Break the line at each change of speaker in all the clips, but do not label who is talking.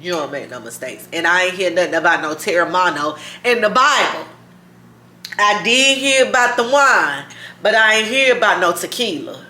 You don't make no mistakes. And I ain't hear nothing about no terramano in the Bible. I did hear about the wine, but I ain't hear about no tequila.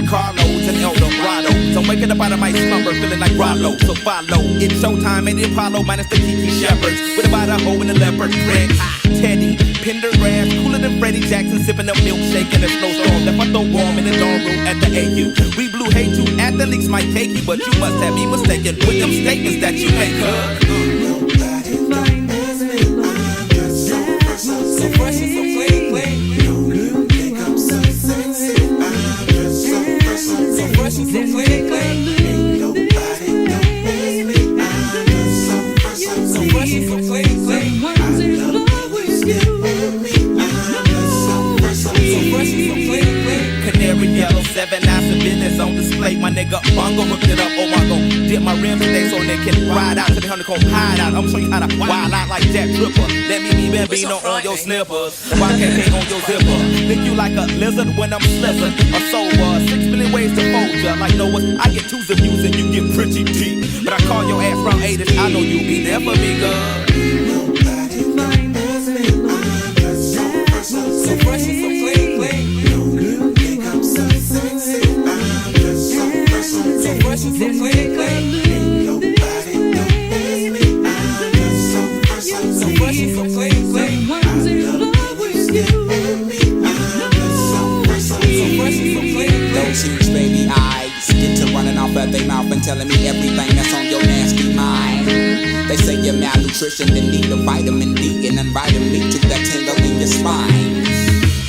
carloads and Eldorados. I'm waking up out of my slumber, feeling like Rollo. So follow, it's showtime at the Apollo, minus the Kiki Shepherds. With a Idaho and a leopard print. Teddy, Pendergrass, cooler than Freddie Jackson, sipping a milkshake in a snowstorm. Left my throat warm in the dorm room at the AU. We blew hate to athletes might take you, but you must have me mistaken with them statements that you make. So fresh and so clean, clean. You think I'm so sexy? I'm just so fresh, so fresh and so clean, clean. Ain't nobody knows me. I'm just so fresh, so fresh and so clean, clean. I love you, still with me. I'm just so fresh, so fresh and so clean, clean. Canary yellow, 7 ounce of business on display. My nigga Bongo hooked it up. Oh, I go dip my rims today so they can ride out to the honeycomb hideout. I'm show you how to wild out like Jack Tripper. Let me be Bambino on your slippers. YKK on your zipper. Lick you like a lizard when I'm slizzard. A sober, 6 million ways to fold ya. Like Noah, I get 2s of views and you get pretty deep. But I call your ass round 8 I know you be there for me, girl. Nobody knows me. I'm just so fresh, so fresh and so clean, clean. You think I'm so sexy? I'm just so fresh, so fresh and so clean, clean. Ain't nobody knows me. I'm just so fresh, so fresh and so clean, clean. Those huge baby eyes get to running off at their mouth and telling me everything that's on your nasty mind. They say you're malnutrition and need a vitamin D and inviting me to that tingle in your spine.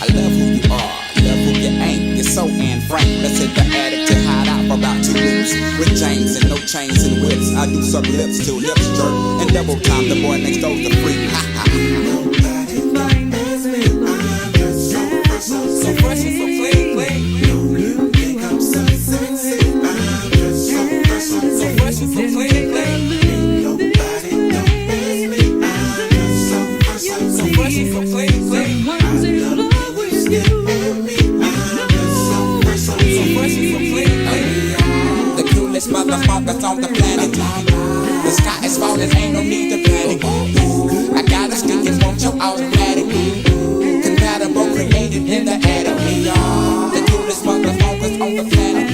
I love who you are, love who you ain't. You're so Anne Frank. Let's hit the attic to hide out for about 2 weeks. With James and no chains and whips. I do suck lips till hips jerk and double time. The boy next door's the freak. Ha ha. Nobody knows me. I'm just so fresh, so fresh and so clean, clean. You think I'm so sexy? I'm just so fresh, so fresh and so clean, clean. Ain't nobody knows me. I'm just so fresh, so fresh and so clean, clean. I love you, still with me. I'm just so fresh, so fresh and so clean, clean. The coolest motherfuckers on the planet. The sky is falling, ain't no need to panic. I got a stick and want your automatic. Compatible, created in the attic. We are the coolest motherfuckers on the planet.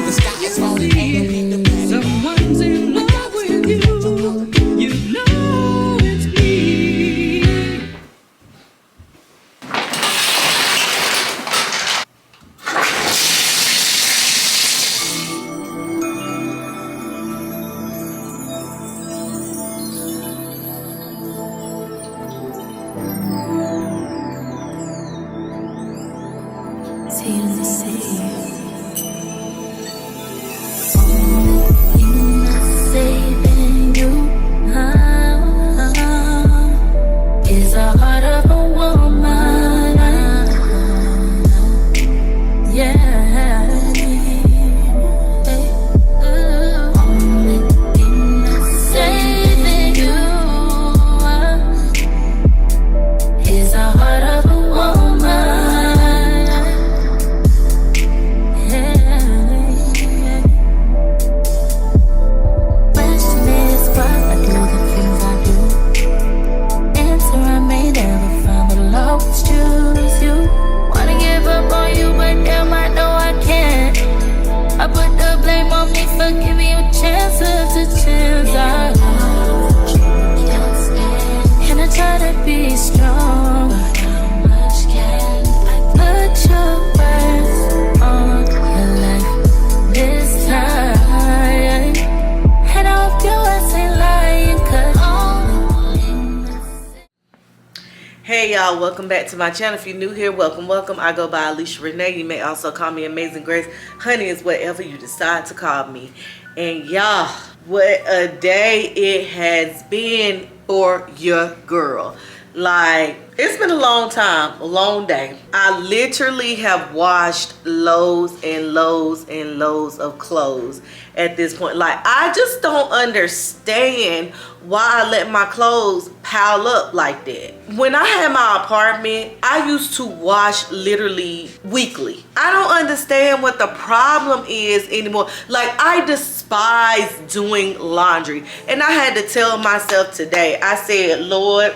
The sky is falling, ain't no need to panic. Someone's in love with you. You know it's me.
Hey y'all, welcome back to my channel. If you're new here, welcome. I go by Alicia Renee. You may also call me Amazing Grace. Honey is whatever you decide to call me. And y'all, what a day it has been for your girl. Like, it's been a long time, a long day. I literally have washed loads and loads and loads of clothes at this point. Like, I just don't understand why I let my clothes pile up like that. When I had my apartment, I used to wash literally weekly. I don't understand what the problem is anymore. Like, I despise doing laundry. And I had to tell myself today, I said, Lord,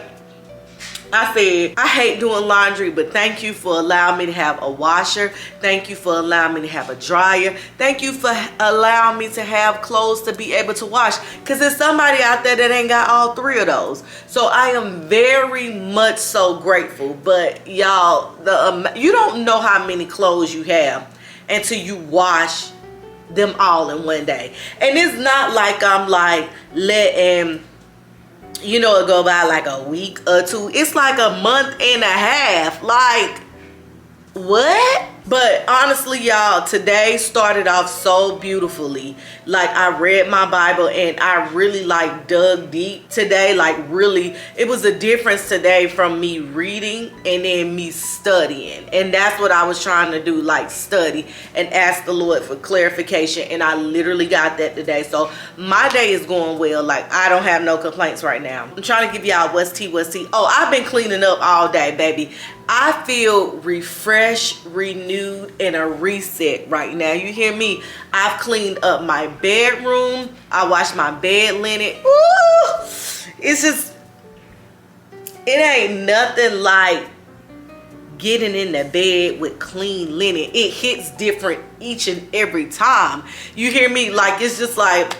I said, I hate doing laundry, but thank you for allowing me to have a washer. Thank you for allowing me to have a dryer. Thank you for allowing me to have clothes to be able to wash. Because there's somebody out there that ain't got all three of those. So I am very much so grateful. But y'all, you don't know how many clothes you have until you wash them all in one day. And it's not like I'm like letting, you know, it go by like a week or two. It's like a month and a half. Like, what? But honestly, y'all, today started off so beautifully. Like, I read my Bible and I really like dug deep today. Like, really, it was a difference today from me reading and then me studying. And that's what I was trying to do, like study and ask the Lord for clarification. And I literally got that today. So my day is going well. Like, I don't have no complaints right now. I'm trying to give y'all what's tea. Oh, I've been cleaning up all day, baby. I feel refreshed, renewed, and a reset right now. You hear me? I've cleaned up my bedroom. I washed my bed linen. Ooh, it's just, it ain't nothing like getting in the bed with clean linen. It hits different each and every time. You hear me? Like, it's just like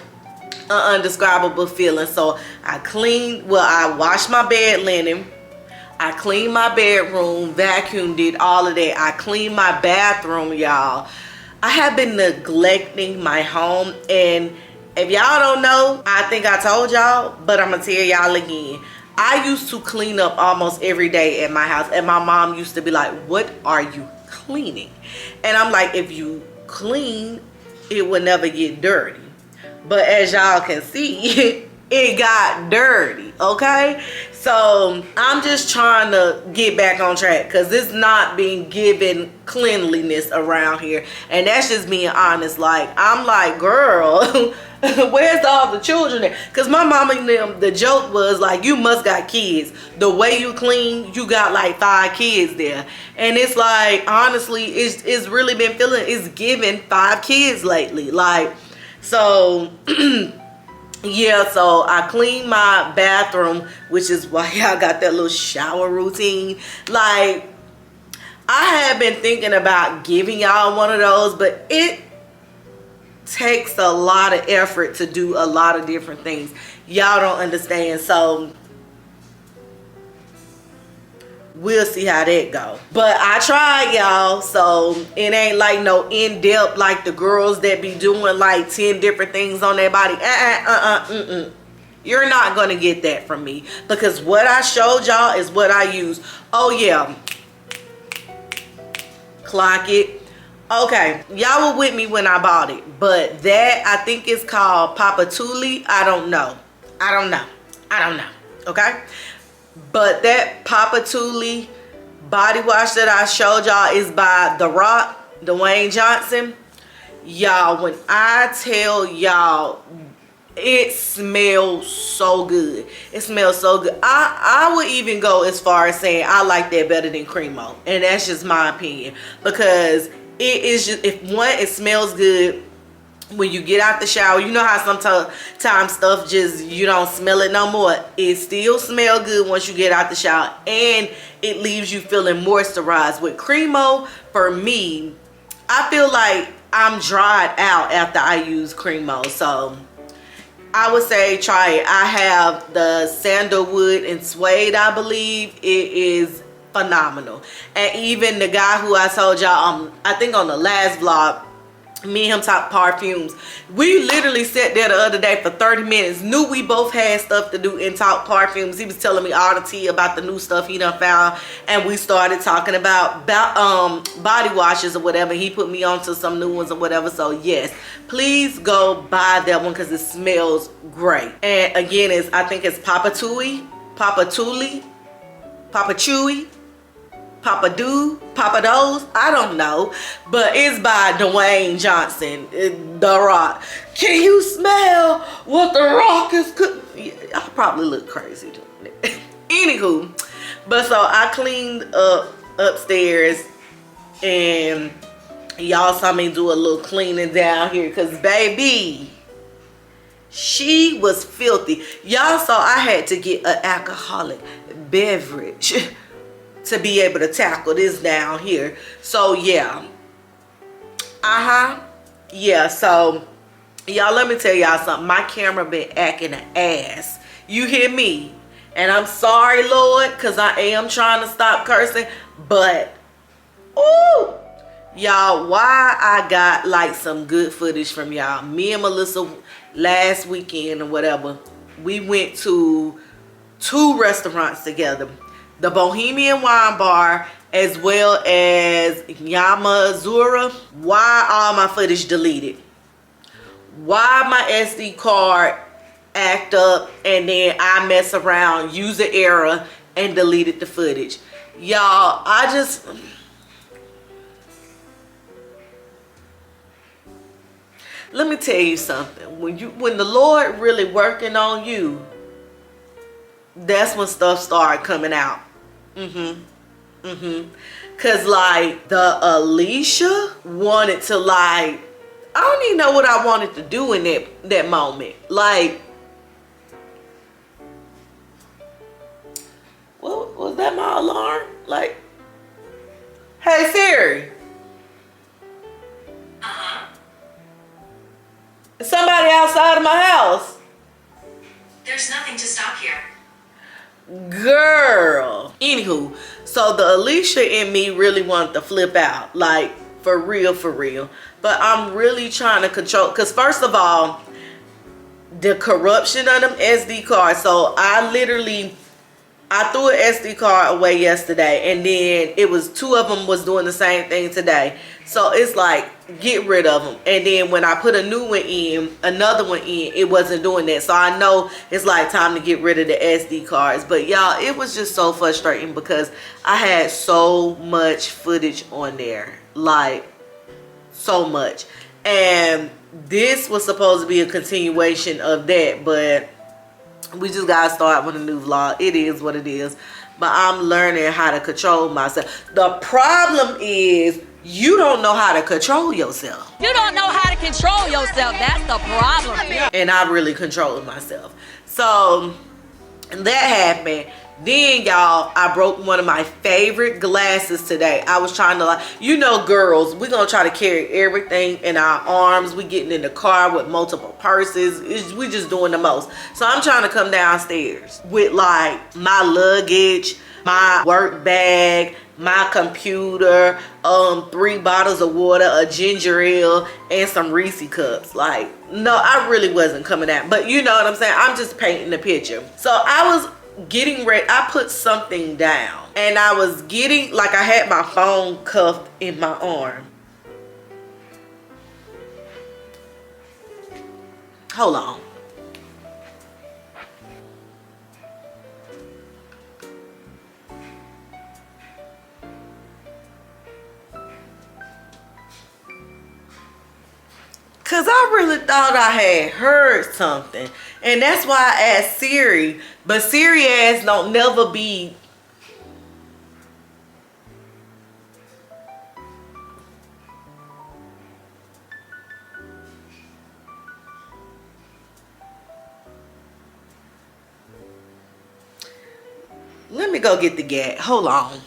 an undescribable feeling. So I washed my bed linen. I cleaned my bedroom, vacuumed it, all of that. I cleaned my bathroom, y'all. I have been neglecting my home. And if y'all don't know, I think I told y'all, but I'm going to tell y'all again. I used to clean up almost every day at my house. And my mom used to be like, what are you cleaning? And I'm like, if you clean, it will never get dirty. But as y'all can see, it got dirty, okay? So I'm just trying to get back on track because it's not being given cleanliness around here. And that's just being honest. Like, I'm like, girl, where's all the children at? Because my mama and them, the joke was like, you must got kids. The way you clean, you got like 5 kids there. And it's like, honestly, it's really been feeling, it's giving 5 kids lately. Like, so... yeah, so I cleaned my bathroom, which is why y'all got that little shower routine. Like, I have been thinking about giving y'all one of those, but it takes a lot of effort to do a lot of different things. Y'all don't understand. So we'll see how that go. But I tried, y'all. So it ain't like no in-depth like the girls that be doing like 10 different things on their body. You're not gonna get that from me, because what I showed y'all is what I use. Oh yeah, clock it. Okay, y'all were with me when I bought it, but that, I think it's called Papatuli. I don't know. Okay, but that Papatuli body wash that I showed y'all is by The Rock, Dwayne Johnson. Y'all, when I tell y'all, it smells so good. It smells so good. I would even go as far as saying I like that better than Cremo. And that's just my opinion. Because it is just, if one, it smells good when you get out the shower. You know how sometimes stuff just, you don't smell it no more. It still smells good once you get out the shower. And it leaves you feeling moisturized. With Cremo, for me, I feel like I'm dried out after I use Cremo. So I would say try it. I have the sandalwood and suede, I believe. It is phenomenal. And even the guy who I told y'all, I think on the last vlog, me and him talk perfumes. We literally sat there the other day for 30 minutes. Knew we both had stuff to do and talk perfumes. He was telling me all the tea about the new stuff he done found. And we started talking about body washes or whatever. He put me onto some new ones or whatever. So yes, please go buy that one because it smells great. And again, I think it's Papatuli, Papachewy, Papados, I don't know, but it's by Dwayne Johnson, The Rock. Can you smell what The Rock is cooking? I probably look crazy doing it. Anywho, but so I cleaned up upstairs and y'all saw me do a little cleaning down here because baby, She was filthy. Y'all saw I had to get an alcoholic beverage to be able to tackle this down here. So yeah. Yeah, so y'all, let me tell y'all something. My camera been acting an ass. You hear me? And I'm sorry, Lord, because I am trying to stop cursing. But, ooh, y'all, why I got like some good footage from y'all. Me and Melissa last weekend or whatever, we went to 2 restaurants together. The Bohemian Wine Bar as well as Yamazura. Why all my footage deleted? Why my SD card act up and then I mess around, user error, and deleted the footage? Y'all, I just... Let me tell you something. When the Lord really working on you, that's when stuff start coming out. Cause like the Alicia wanted to like, I don't even know what I wanted to do in that moment. Like, what was that, my alarm? Like, hey Siri. Somebody outside of my house.
There's nothing to stop here.
Girl. Anywho, so the Alicia in me really wanted to flip out. Like, for real, for real. But I'm really trying to control. Because first of all, the corruption of them SD cards. So I threw an SD card away yesterday. And then it was 2 of them was doing the same thing today. So it's like, get rid of them. And then when I put a new one in, another one in, it wasn't doing that. So I know it's like time to get rid of the SD cards. But y'all, it was just so frustrating because I had so much footage on there. Like, so much. And this was supposed to be a continuation of that. But we just gotta start with a new vlog. It is what it is. But I'm learning how to control myself. The problem is, you don't know how to control yourself.
You don't know how to control yourself. That's the problem.
And I really controlled myself. So that happened. Then y'all, I broke one of my favorite glasses today. I was trying to, like, you know, girls, we're gonna try to carry everything in our arms. We getting in the car with multiple purses. We just doing the most. So I'm trying to come downstairs with like my luggage, my work bag, my computer, 3 bottles of water, a ginger ale, and some Reese's cups. Like, no, I really wasn't coming out. But you know what I'm saying? I'm just painting the picture. So I was getting ready. I put something down. And I was getting, like, I had my phone cuffed in my arm. Hold on. Because I really thought I had heard something. And that's why I asked Siri. But Siri ass don't never be... Let me go get the gat. Hold on.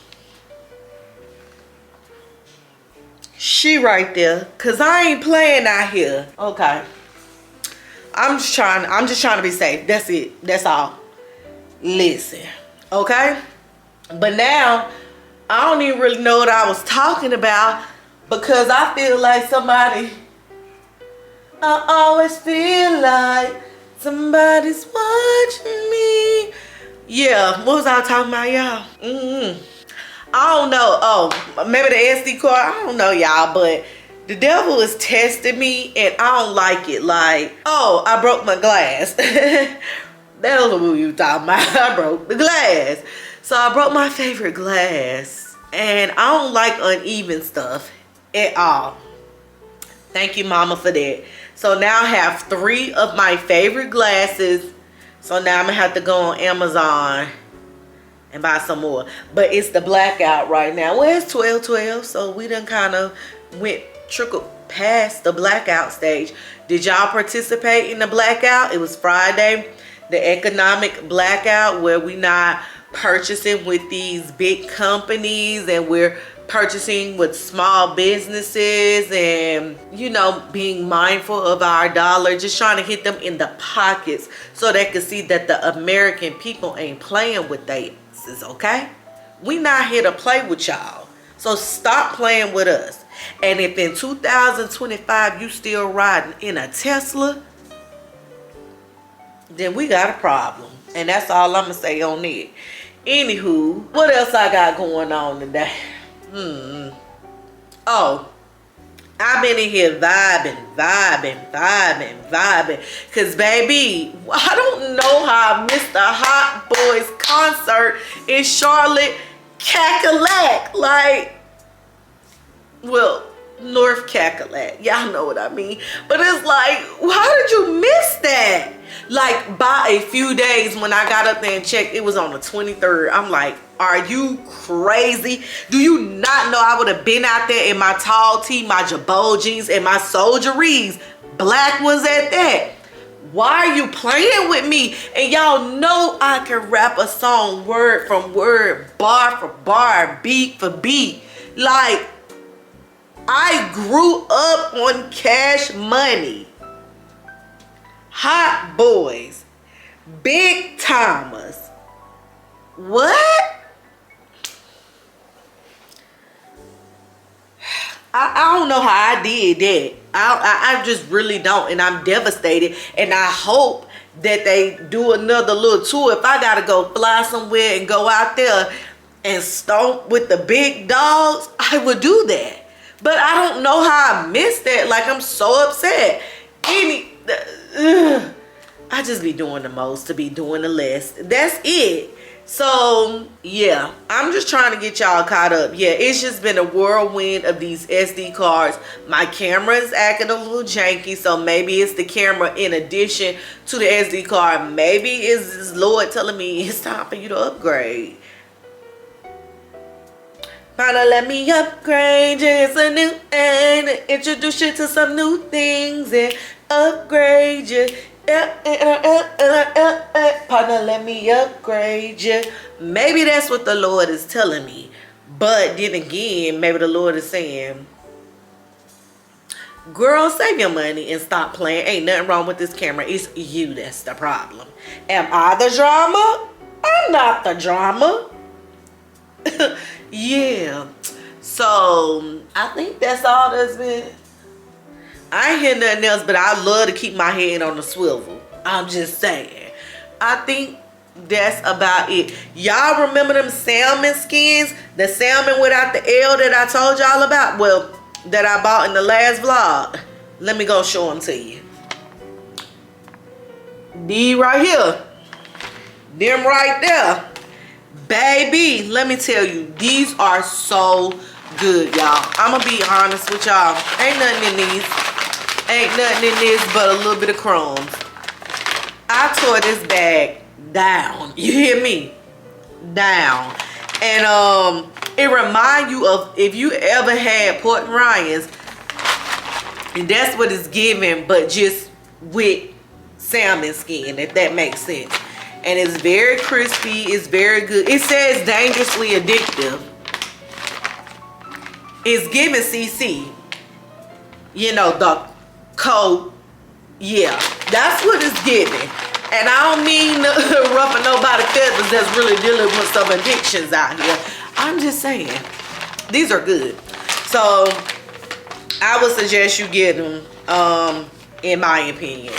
She right there. Cause I ain't playing out here. Okay. I'm just trying to be safe. That's it. That's all. Listen. Okay? But now I don't even really know what I was talking about because I feel like somebody, I always feel like somebody's watching me. Yeah, what was I talking about, y'all? I don't know. Oh, maybe the SD card. I don't know, y'all, but the devil is testing me and I don't like it. Like, oh, I broke my glass. That was what you were talking about. I broke the glass. So I broke my favorite glass and I don't like uneven stuff at all. Thank you, mama, for that. So now I have 3 of my favorite glasses. So now I'm gonna have to go on Amazon and buy some more. But it's the blackout right now. Well, it's 12:12, so we done kind of went past the blackout stage. Did y'all participate in the blackout? It was Friday, the economic blackout, where we not purchasing with these big companies and we're purchasing with small businesses, and you know, being mindful of our dollar, just trying to hit them in the pockets so they can see that the American people ain't playing with their asses, okay? We not here to play with y'all, so stop playing with us. And if in 2025 you still riding in a Tesla, then we got a problem. And that's all I'm gonna say on it. Anywho, what else I got going on today? Oh, I've been in here vibing. Cause baby, I don't know how I missed the Hot Boys concert in Charlotte, Cackalack. Like, well, North Cackalack. Y'all know what I mean. But it's like, how did you miss that? Like, by a few days, when I got up there and checked, it was on the 23rd. I'm like, are you crazy? Do you not know I would have been out there in my tall tee, my Jabot jeans, and my soldieries? Black was at that. Why are you playing with me? And y'all know I can rap a song word from word, bar for bar, beat for beat. Like, I grew up on Cash Money, Hot Boys, Big Timers. What? I don't know how I did that. I just really don't. And I'm devastated. And I hope that they do another little tour. If I got to go fly somewhere and go out there and stomp with the big dogs, I would do that. But I don't know how I missed that. Like, I'm so upset. I just be doing the most to be doing the less. That's it. So, yeah, I'm just trying to get y'all caught up. Yeah, it's just been a whirlwind of these SD cards. My camera is acting a little janky, so maybe it's the camera in addition to the SD card. Maybe it's Lord telling me it's time for you to upgrade. Finally, let me upgrade you. It's a new and introduce you to some new things and upgrade you. Partner, let me upgrade you. Maybe that's what the Lord is telling me. But then again, maybe the Lord is saying, girl, save your money and stop playing. Ain't nothing wrong with this camera. It's you that's the problem. Am I the drama? I'm not the drama. Yeah. So, I think that's all that's been. I ain't hear nothing else, but I love to keep my head on the swivel. I'm just saying. I think that's about it. Y'all remember them salmon skins? The salmon without the L that I told y'all about? Well, that I bought in the last vlog. Let me go show them to you. These right here. Them right there. Baby, let me tell you, these are so good, y'all. I'm gonna be honest with y'all. Ain't nothing in these. Ain't nothing in this but a little bit of crumbs. I tore this bag down. You hear me? Down. And it remind you of if you ever had Port Ryan's, and that's what it's giving, but just with salmon skin, if that makes sense. And it's very crispy. It's very good. It says dangerously addictive. It's giving CC. You know, the code. Yeah, that's what it's giving. And I don't mean ruffling nobody's feathers that's really dealing with some addictions out here. I'm just saying, these are good. So, I would suggest you get them, in my opinion.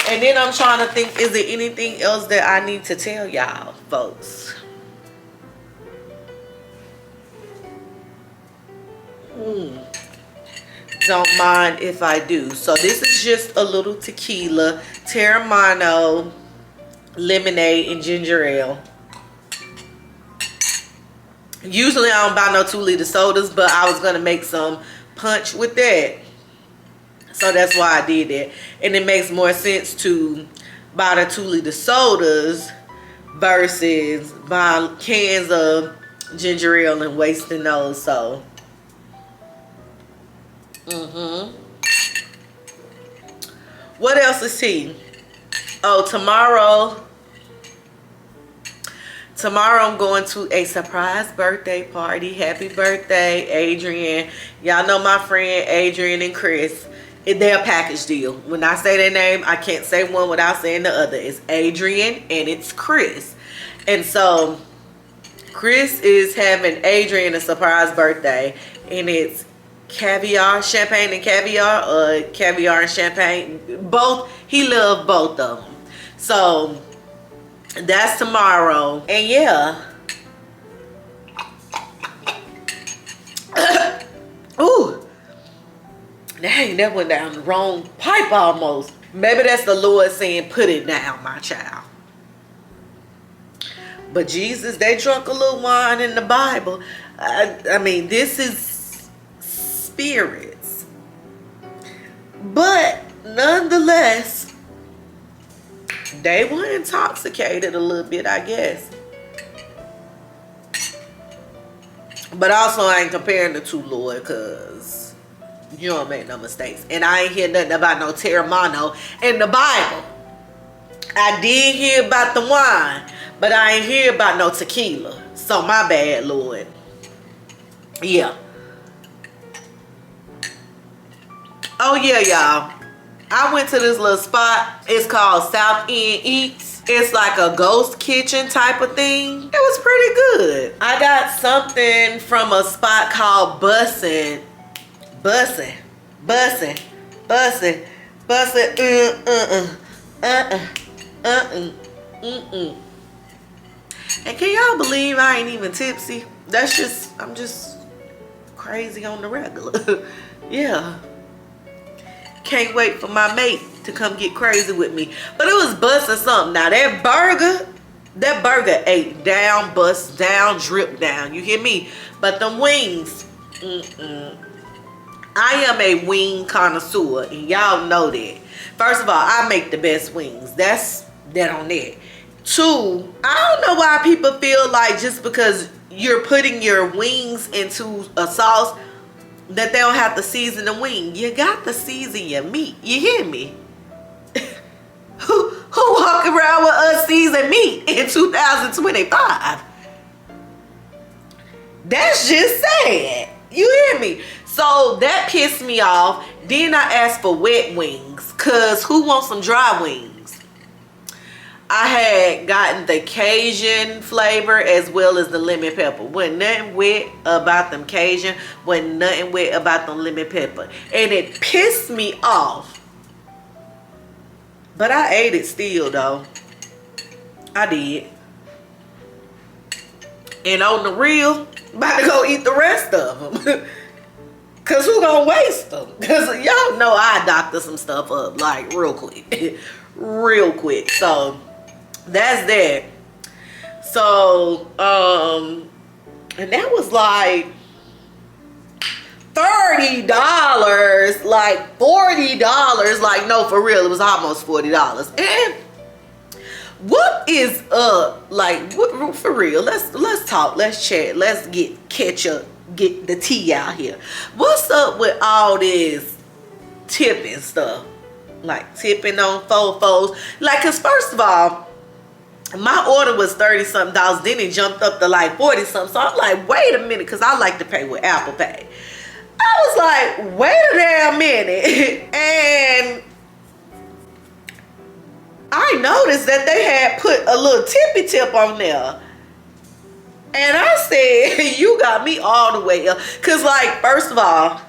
And then I'm trying to think, is there anything else that I need to tell y'all, folks? Don't mind if I do. So this is just a little tequila, Terramano, lemonade, and ginger ale. Usually I don't buy no 2-liter sodas, but I was going to make some punch with that. So that's why I did that. And it makes more sense to buy the 2-liter sodas versus buying cans of ginger ale and wasting those. So, What else is tea? Oh, tomorrow I'm going to a surprise birthday party. Happy birthday, Adrian. Y'all know my friend Adrian and Chris. They're a package deal. When I say their name, I can't say one without saying the other. It's Adrian and it's Chris. And so Chris is having Adrian a surprise birthday, and it's caviar, champagne and caviar, or caviar and champagne. Both. He loved both of them. So that's tomorrow. And yeah. Ooh. Dang, that went down the wrong pipe almost. Maybe that's the Lord saying, put it down, my child. But Jesus, they drunk a little wine in the Bible. I mean, this is spirits. But nonetheless, they were intoxicated a little bit, I guess. But also, I ain't comparing the two, Lord, because you don't make no mistakes. And I ain't hear nothing about no Terramano in the Bible. I did hear about the wine, but I ain't hear about no tequila. So my bad, Lord. Yeah. Oh yeah, y'all. I went to this little spot. It's called South End Eats. It's like a ghost kitchen type of thing. It was pretty good. I got something from a spot called Bussin'. And can y'all believe I ain't even tipsy? I'm just crazy on the regular. Yeah. Can't wait for my mate to come get crazy with me. But it was busting something. Now that burger ate down, bust down, drip down. You hear me? But them wings, I am a wing connoisseur, and y'all know that. First of all, I make the best wings. That's that on that. Two, I don't know why people feel like just because you're putting your wings into a sauce that they don't have to season the wing. You got to season your meat. You hear me? Who walk around with unseasoned meat in 2025? That's just sad. You hear me? So that pissed me off. Then I asked for wet wings, cause who wants some dry wings? I had gotten the Cajun flavor as well as the lemon pepper. Wasn't nothing wet about them Cajun. Wasn't nothing wet about them lemon pepper. And it pissed me off. But I ate it still though. I did. And on the real, about to go eat the rest of them. Cause who gonna waste them? Cause y'all know I doctor some stuff up like real quick. Real quick. So that's that. So and that was like $30, like $40, like no, for real, it was almost $40. And what is up? Like, what, for real? Let's talk. Let's chat. Let's get the tea out here. What's up with all this tipping stuff? Like tipping on fofos. Like, cause first of all, my order was $30-something. Then it jumped up to like $40-something. So I'm like, wait a minute, cause I like to pay with Apple Pay. I was like, wait a damn minute. And I noticed that they had put a little tippy tip on there. And I said, you got me all the way up. Cause like, first of all,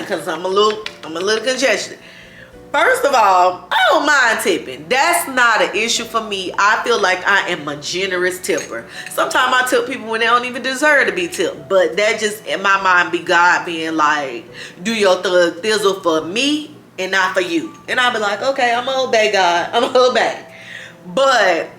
cause I'm a little congested. First of all, I don't mind tipping. That's not an issue for me. I feel like I am a generous tipper. Sometimes I tip people when they don't even deserve to be tipped. But that just, in my mind, be God being like, do your thug thizzle for me and not for you. And I'll be like, okay, I'm gonna obey God. I'm gonna obey. But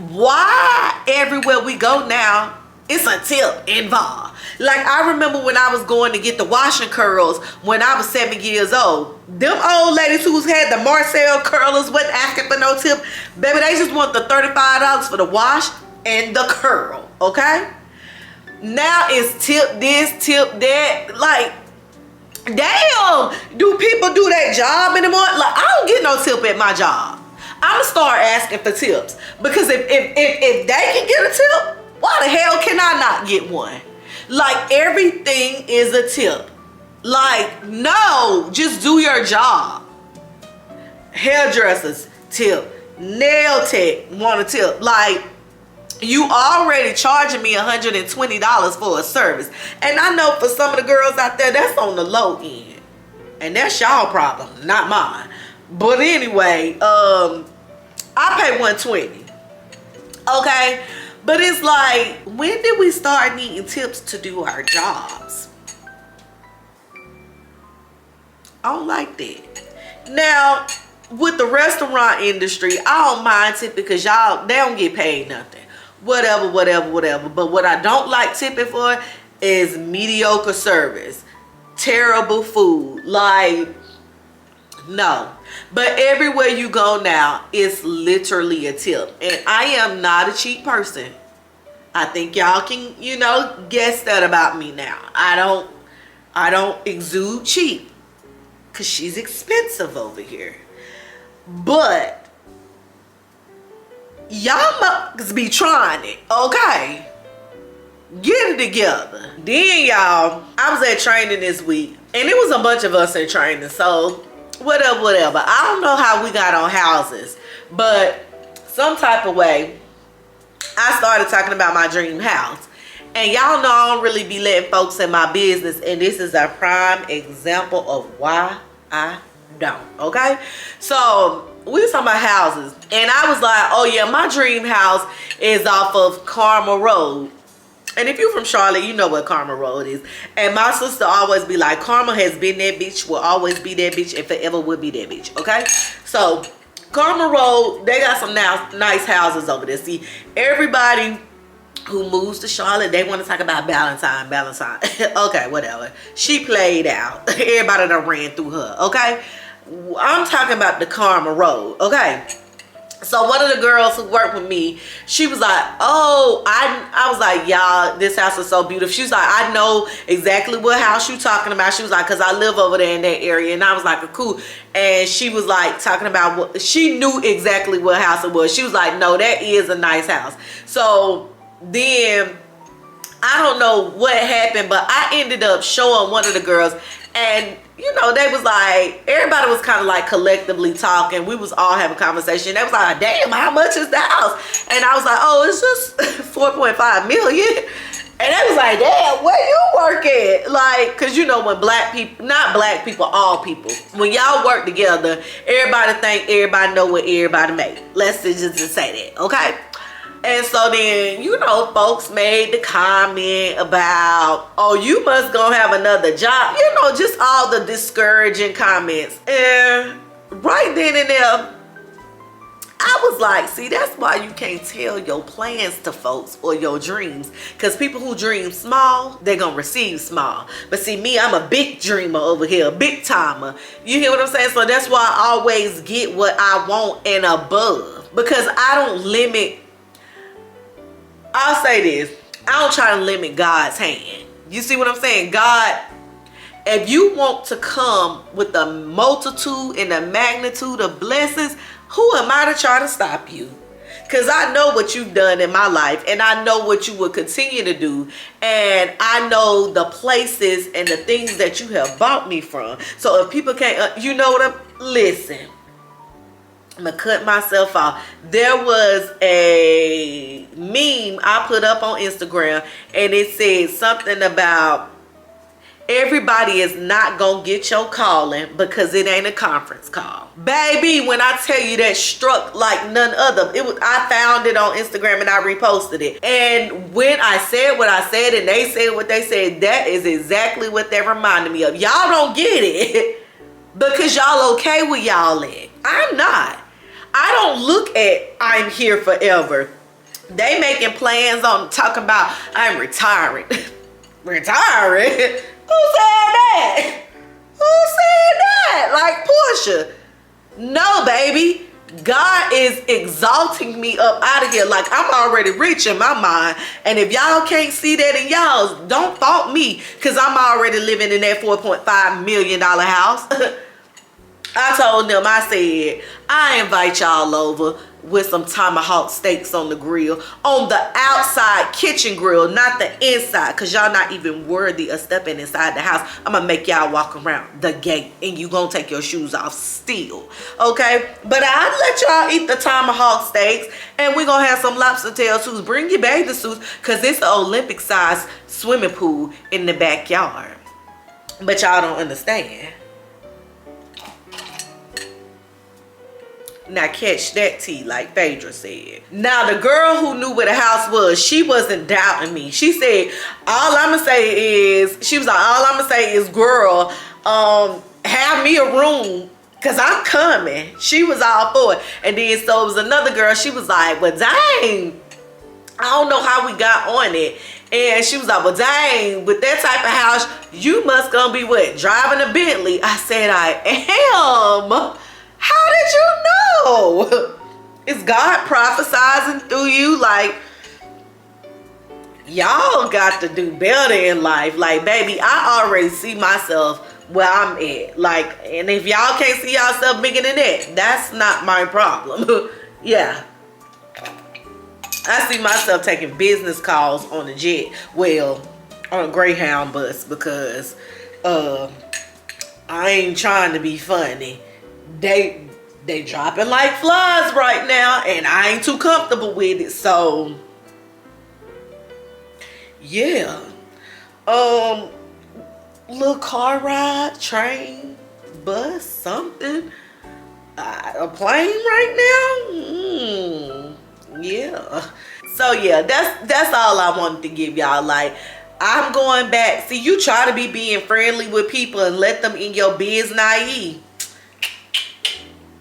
why everywhere we go now, it's a tip involved? Like, I remember when I was going to get the washing curls when I was 7 years old. Them old ladies who had the Marcel curlers wasn't asking for no tip. Baby, they just want the $35 for the wash and the curl, okay? Now it's tip this, tip that. Like, Damn, do people do that job anymore? Like, I don't get no tip at my job. I'ma start asking for tips, because if they can get a tip, why the hell can I not get one? Like, everything is a tip. Like, no, just do your job. Hairdressers, tip. Nail tech, want a tip. Like, you already charging me $120 for a service. And I know for some of the girls out there, that's on the low end. And that's y'all problem, not mine. But anyway, I pay $120. Okay? But it's like, when did we start needing tips to do our jobs? I don't like that. Now, with the restaurant industry, I don't mind tipping, because y'all, they don't get paid nothing. Whatever. But what I don't like tipping for is mediocre service, terrible food. Like, no. But everywhere you go now, it's literally a tip. And I am not a cheap person. I think y'all can, guess that about me now. I don't exude cheap, because she's expensive over here. But y'all must be trying it, okay? Get it together. Then, y'all, I was at training this week, and it was a bunch of us in training, so whatever. I don't know how we got on houses, but some type of way, I started talking about my dream house. And y'all know I don't really be letting folks in my business, and this is a prime example of why I don't, okay? So we was talking about houses, and I was like, oh yeah, my dream house is off of Carmel Road. And if you're from Charlotte, you know what Carmel Road is. And my sister always be like, Carmel has been that bitch, will always be that bitch, and forever will be that bitch, okay? So Carmel Road, they got some nice houses over there. See, everybody who moves to Charlotte, they want to talk about Valentine. Okay, whatever. She played out. Everybody done ran through her, okay? I'm talking about the Carmel Road, okay? So one of the girls who worked with me, she was like, oh, I was like, y'all, this house is so beautiful. She was like, I know exactly what house you talking about. She was like, because I live over there in that area. And I was like, cool. And she was like talking about what, she knew exactly what house it was. She was like, no, that is a nice house. So then, I don't know what happened, but I ended up showing one of the girls, and they was like, everybody was kind of like collectively talking. We was all having a conversation. They was like, damn, how much is the house? And I was like, oh, it's just 4.5 million. And they was like, damn, where you work at? Like, cause when black people, not black people, all people, when y'all work together, everybody think everybody know what everybody make. Let's just say that, okay? And so then, folks made the comment about, oh, you must go have another job. Just all the discouraging comments. And right then and there, I was like, see, that's why you can't tell your plans to folks or your dreams. Because people who dream small, they're going to receive small. But see, me, I'm a big dreamer over here, big timer. You hear what I'm saying? So that's why I always get what I want and above. Because I don't limit. I'll say this, I don't try to limit God's hand. You see what I'm saying? God, if you want to come with the multitude and the magnitude of blessings, who am I to try to stop you? Because I know what you've done in my life, and I know what you will continue to do, and I know the places and the things that you have bought me from. So if people can't, listen. I'm gonna cut myself off. There was a meme I put up on Instagram, and it said something about everybody is not gonna get your calling because it ain't a conference call. Baby, when I tell you that struck like none other, I found it on Instagram and I reposted it. And when I said what I said and they said what they said, that is exactly what they reminded me of. Y'all don't get it because y'all okay with y'all at. I'm not. I don't look at I'm here forever. They making plans on talking about I'm retiring. Retiring? Who said that? Who said that? Like Portia. No, baby. God is exalting me up out of here. Like, I'm already rich in my mind. And if y'all can't see that in y'all, don't fault me, because I'm already living in that $4.5 million house. I told them, I said, I invite y'all over with some tomahawk steaks on the grill, on the outside kitchen grill, not the inside, because y'all not even worthy of stepping inside the house. I'm gonna make y'all walk around the gate, and you gonna take your shoes off still, okay? But I'll let y'all eat the tomahawk steaks, and we're gonna have some lobster tail too. Bring your bathing suits, because it's an Olympic size swimming pool in the backyard. But y'all don't understand. Now catch that tea, like Phaedra said. Now the girl who knew where the house was, she wasn't doubting me. She said, all I'ma say is, she was like, all I'ma say is, girl, have me a room, cause I'm coming. She was all for it. And then so it was another girl, she was like, well dang, I don't know how we got on it. And she was like, well dang, with that type of house, you must gonna be what, driving a Bentley? I said, I am. How did you know? Is God prophesizing through you? Like, y'all got to do better in life. Like, baby, I already see myself where I'm at. Like, and if y'all can't see yourself bigger than that, that's not my problem. Yeah. I see myself taking business calls on a jet. Well, on a Greyhound bus, because I ain't trying to be funny. They dropping like flies right now, and I ain't too comfortable with it. So yeah, little car ride, train, bus, something, a plane right now. Yeah. So yeah, that's all I wanted to give y'all. Like, I'm going back. See, you try to be being friendly with people and let them in your biz naive.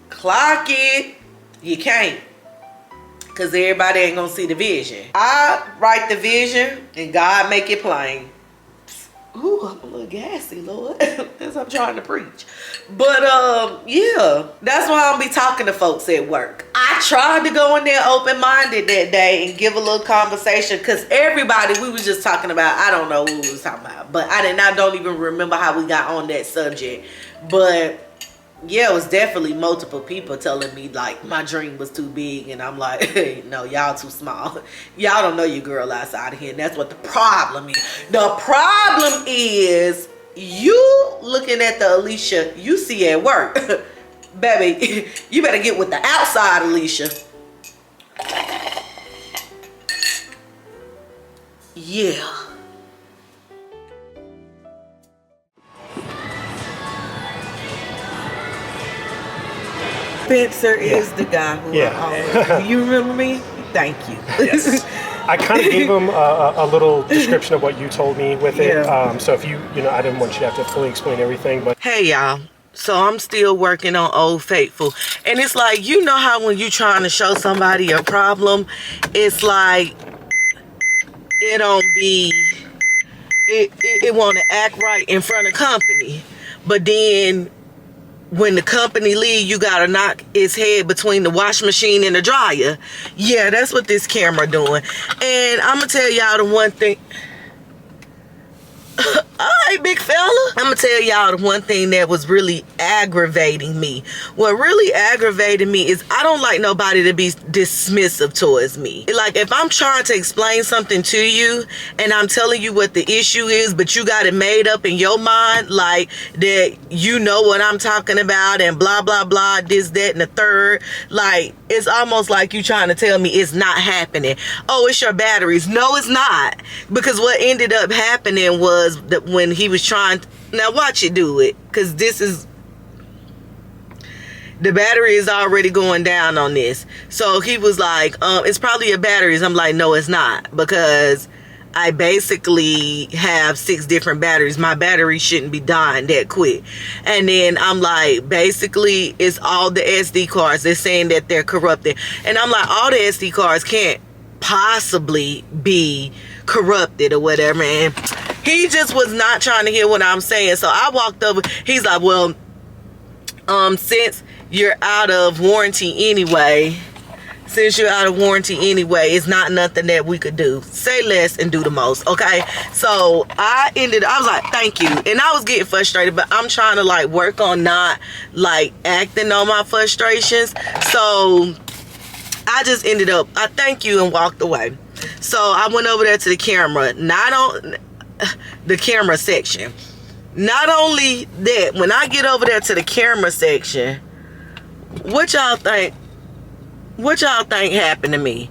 Clock it. You can't, because everybody ain't gonna see the vision. I write the vision and God make it plain. Ooh, I'm a little gassy, Lord, as I'm trying to preach. But yeah, that's why I'll be talking to folks at work. I tried to go in there open-minded that day and give a little conversation, because everybody, we was just talking about, I don't know who we was talking about, but I don't even remember how we got on that subject. But yeah, it was definitely multiple people telling me like my dream was too big, and I'm like, hey, no, y'all too small. Y'all don't know your girl outside of here, and that's what the problem is. The problem is you looking at the Alicia you see at work. Baby, you better get with the outside Alicia. Yeah. Spencer is the guy who you remember me? Thank you.
Yes. I kind of gave him a little description of what you told me with it.
Yeah.
So if you I didn't want you to have to fully explain everything, but
hey y'all, so I'm still working on Old Faithful, and it's like, you know how when you trying to show somebody a problem, it's like it don't be, it want to act right in front of company, but then when the company leave, you gotta knock its head between the wash machine and the dryer. Yeah, that's what this camera doing. And I'm gonna tell y'all the one thing. All right, big fella. I'm gonna tell y'all the one thing that was really aggravating me. What really aggravated me is I don't like nobody to be dismissive towards me. Like, if I'm trying to explain something to you and I'm telling you what the issue is, but you got it made up in your mind, like that you know what I'm talking about and blah, blah, blah, this, that, and the third. Like, it's almost like you trying to tell me it's not happening. Oh, it's your batteries. No, it's not. Because what ended up happening was that when he was trying now watch it do it, because this is, the battery is already going down on this. So he was like, it's probably your batteries. I'm like, no, it's not, because I basically have 6 different batteries. My battery shouldn't be dying that quick. And then I'm like, basically it's all the SD cards. They're saying that they're corrupted, and I'm like, all the SD cards can't possibly be corrupted or whatever. And he just was not trying to hear what I'm saying. So I walked over. He's like, well, since you're out of warranty anyway, it's not nothing that we could do. Say less and do the most, okay? So I was like, thank you. And I was getting frustrated, but I'm trying to like work on not like acting on my frustrations. So I just ended up, I thank you and walked away. So I went over there to the camera, not on the camera section. Not only that, when I get over there to the camera section, what y'all think happened to me?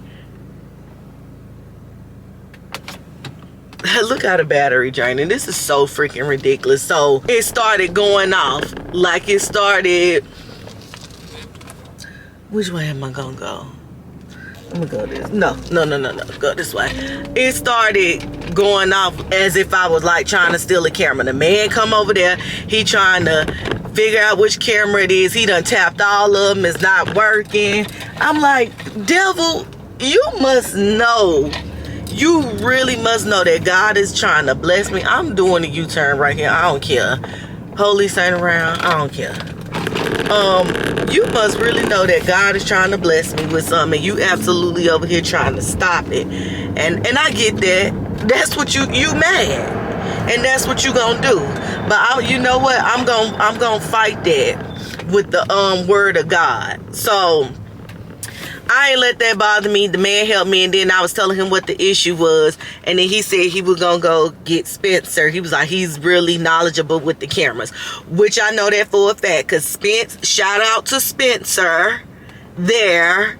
Look how the battery draining. This is so freaking ridiculous. So it started going off. Like it started. Which way am I gonna go? I'm gonna go this. No. Go this way. It started going off as if I was like trying to steal a camera. The man come over there. He trying to figure out which camera it is. He done tapped all of them. It's not working. I'm like, devil, you must know. You really must know that God is trying to bless me. I'm doing a U-turn right here. I don't care. Police ain't around. I don't care. You must really know that God is trying to bless me with something. You absolutely over here trying to stop it. And I get that. That's what you mad. And that's what you gonna do. But you know what? I'm gonna fight that with the word of God. So I ain't let that bother me. The man helped me, and then I was telling him what the issue was, and then he said he was gonna go get Spencer. He was like, he's really knowledgeable with the cameras, which I know that for a fact, because shout out to Spencer there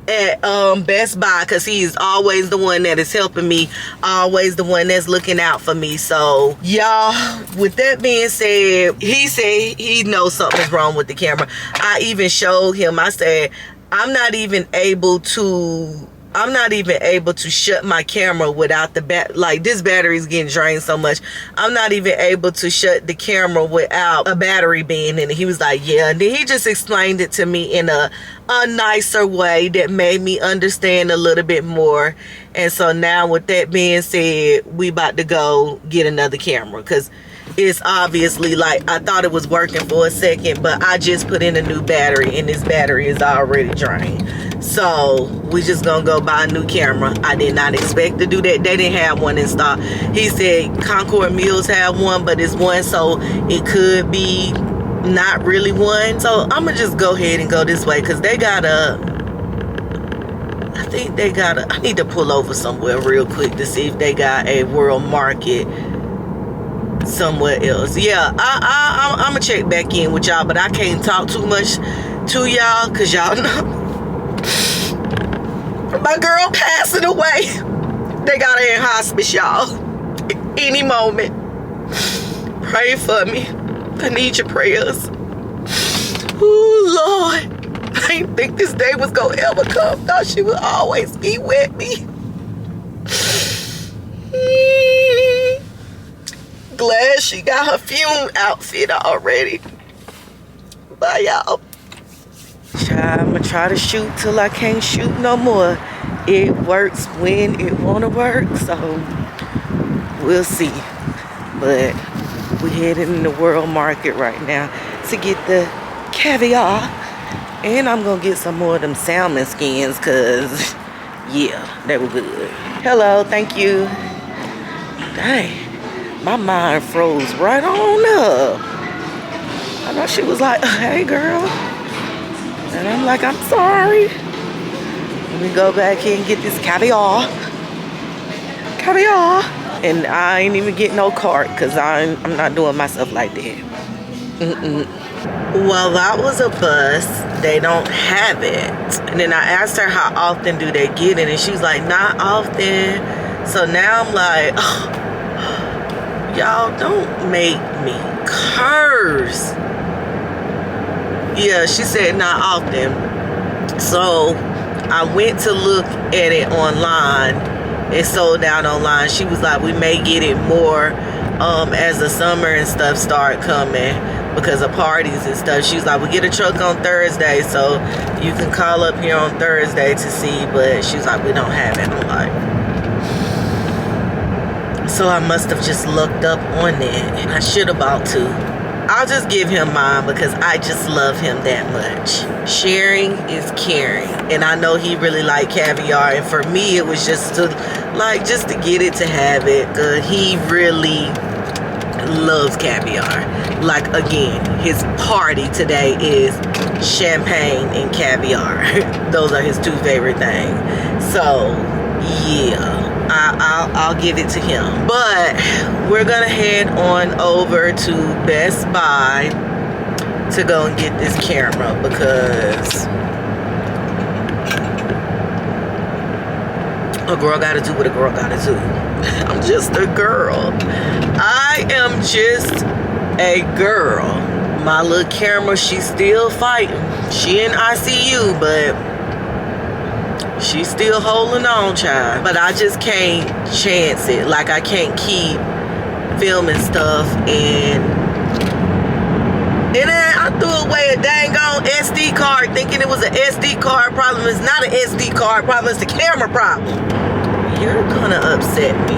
at Best Buy, because he's always the one that is helping me, always the one that's looking out for me. So y'all, with that being said, he said he knows something's wrong with the camera. I even showed him. I said, I'm not even able to shut my camera without the like this battery's getting drained so much. I'm not even able to shut the camera without a battery being in it. He was like, yeah. And then he just explained it to me in a nicer way that made me understand a little bit more. And so now with that being said, we about to go get another camera, because it's obviously like I thought it was working for a second, but I just put in a new battery and this battery is already drained. So we just gonna go buy a new camera. I did not expect to do that. They didn't have one in stock. He said Concord Mills have one, but it's one, so it could be not really one. So I'm gonna just go ahead and go this way, because they got I need to pull over somewhere real quick to see if they got a World Market somewhere else. Yeah, I'm gonna check back in with y'all, but I can't talk too much to y'all because y'all know my girl passing away. They got her in hospice, y'all. Any moment. Pray for me. I need your prayers. Ooh, Lord. I didn't think this day was gonna ever come. Thought she would always be with me. Glad she got her fume outfit already. Bye, y'all. I'm gonna try to shoot till I can't shoot no more. It works when it wanna work, so we'll see. But we headed in the World Market right now to get the caviar, and I'm gonna get some more of them salmon skins, cause yeah, they were good. Hello, thank you. Dang. My mind froze right on up. I know she was like, hey girl. And I'm like, I'm sorry. Let me go back here and get this caviar. Caviar. And I ain't even getting no cart, because I'm not doing myself like that. Well, that was a bus. They don't have it. And then I asked her how often do they get it, and she was like, not often. So now I'm like, oh, y'all don't make me curse. Yeah, she said not often. So I went to look at it online. It sold out online. She was like, we may get it more as the summer and stuff start coming because of parties and stuff. She was like, we get a truck on Thursday, so you can call up here on Thursday to see. But she was like, we don't have it. I'm like, so I must have just looked up on it. I should have bought two. I'll just give him mine because I just love him that much. Sharing is caring. And I know he really liked caviar. And for me, it was just to get it, to have it. He really loves caviar. Like, again, his party today is champagne and caviar. Those are his two favorite things. So, yeah. I'll give it to him. But we're gonna head on over to Best Buy to go and get this camera because a girl gotta do what a girl gotta do. I'm just a girl. I am just a girl. My little camera, she's still fighting. She in ICU, but she's still holding on, child. But I just can't chance it. Like, I can't keep filming stuff and then I threw away a dang on SD card thinking it was an SD card problem. It's not an SD card problem, it's a camera problem. You're gonna upset me,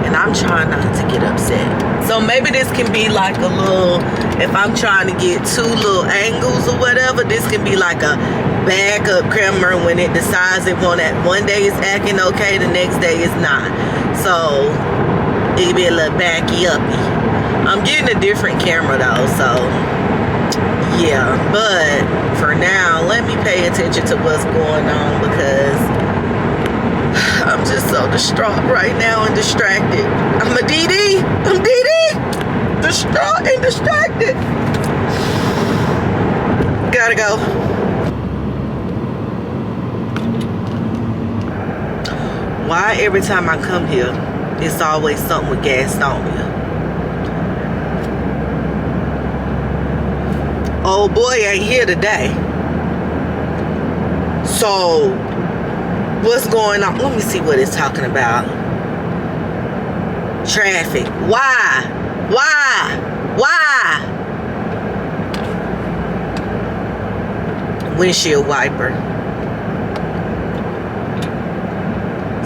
and I'm trying not to get upset. So maybe this can be like a little, if I'm trying to get two little angles or whatever, this can be like a backup camera when it decides it won't act. One day it's acting okay, the next day it's not. So it could be a little backy uppy. I'm getting a different camera though, so yeah. But for now, let me pay attention to what's going on because I'm just so distraught right now and distracted. I'm a DD. I'm DD. Distraught and distracted. Gotta go. Why every time I come here, it's always something with gas on me? Old boy ain't here today. So, what's going on? Let me see what it's talking about. Traffic. Why? Windshield wiper.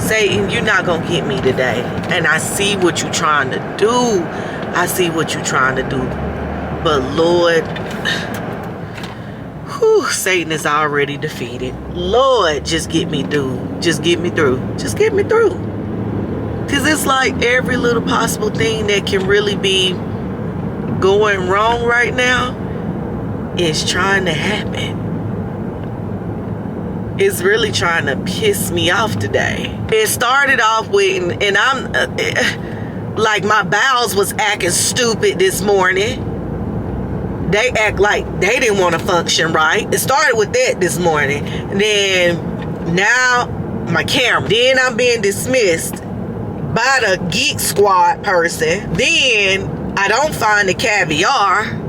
Satan, you're not gonna get me today. And I see what you're trying to do. I see what you're trying to do. But Lord, whew, Satan is already defeated. Lord, just get me through. Just get me through. Just get me through. Because it's like every little possible thing that can really be going wrong right now is trying to happen. It's really trying to piss me off today. It started off with, and I'm like, my bowels was acting stupid this morning. They act like they didn't want to function right. It started with that this morning. And then now my camera. Then I'm being dismissed by the Geek Squad person. Then I don't find the caviar.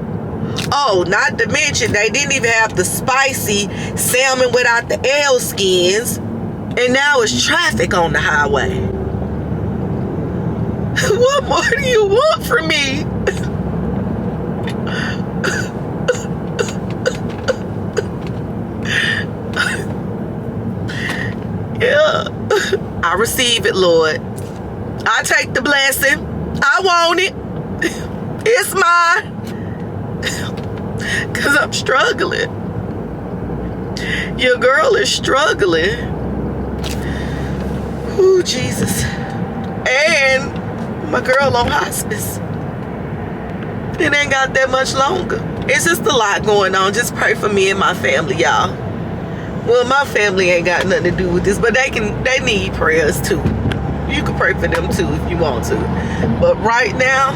Oh, not to mention they didn't even have the spicy salmon without the L skins. And now it's traffic on the highway. What more do you want from me? Yeah. I receive it, Lord. I take the blessing. I want it. It's mine. Because I'm struggling. Your girl is struggling. Ooh, Jesus. And my girl on hospice. It ain't got that much longer. It's just a lot going on. Just pray for me and my family, y'all. Well, my family ain't got nothing to do with this, but they need prayers too. You can pray for them too if you want to. But right now,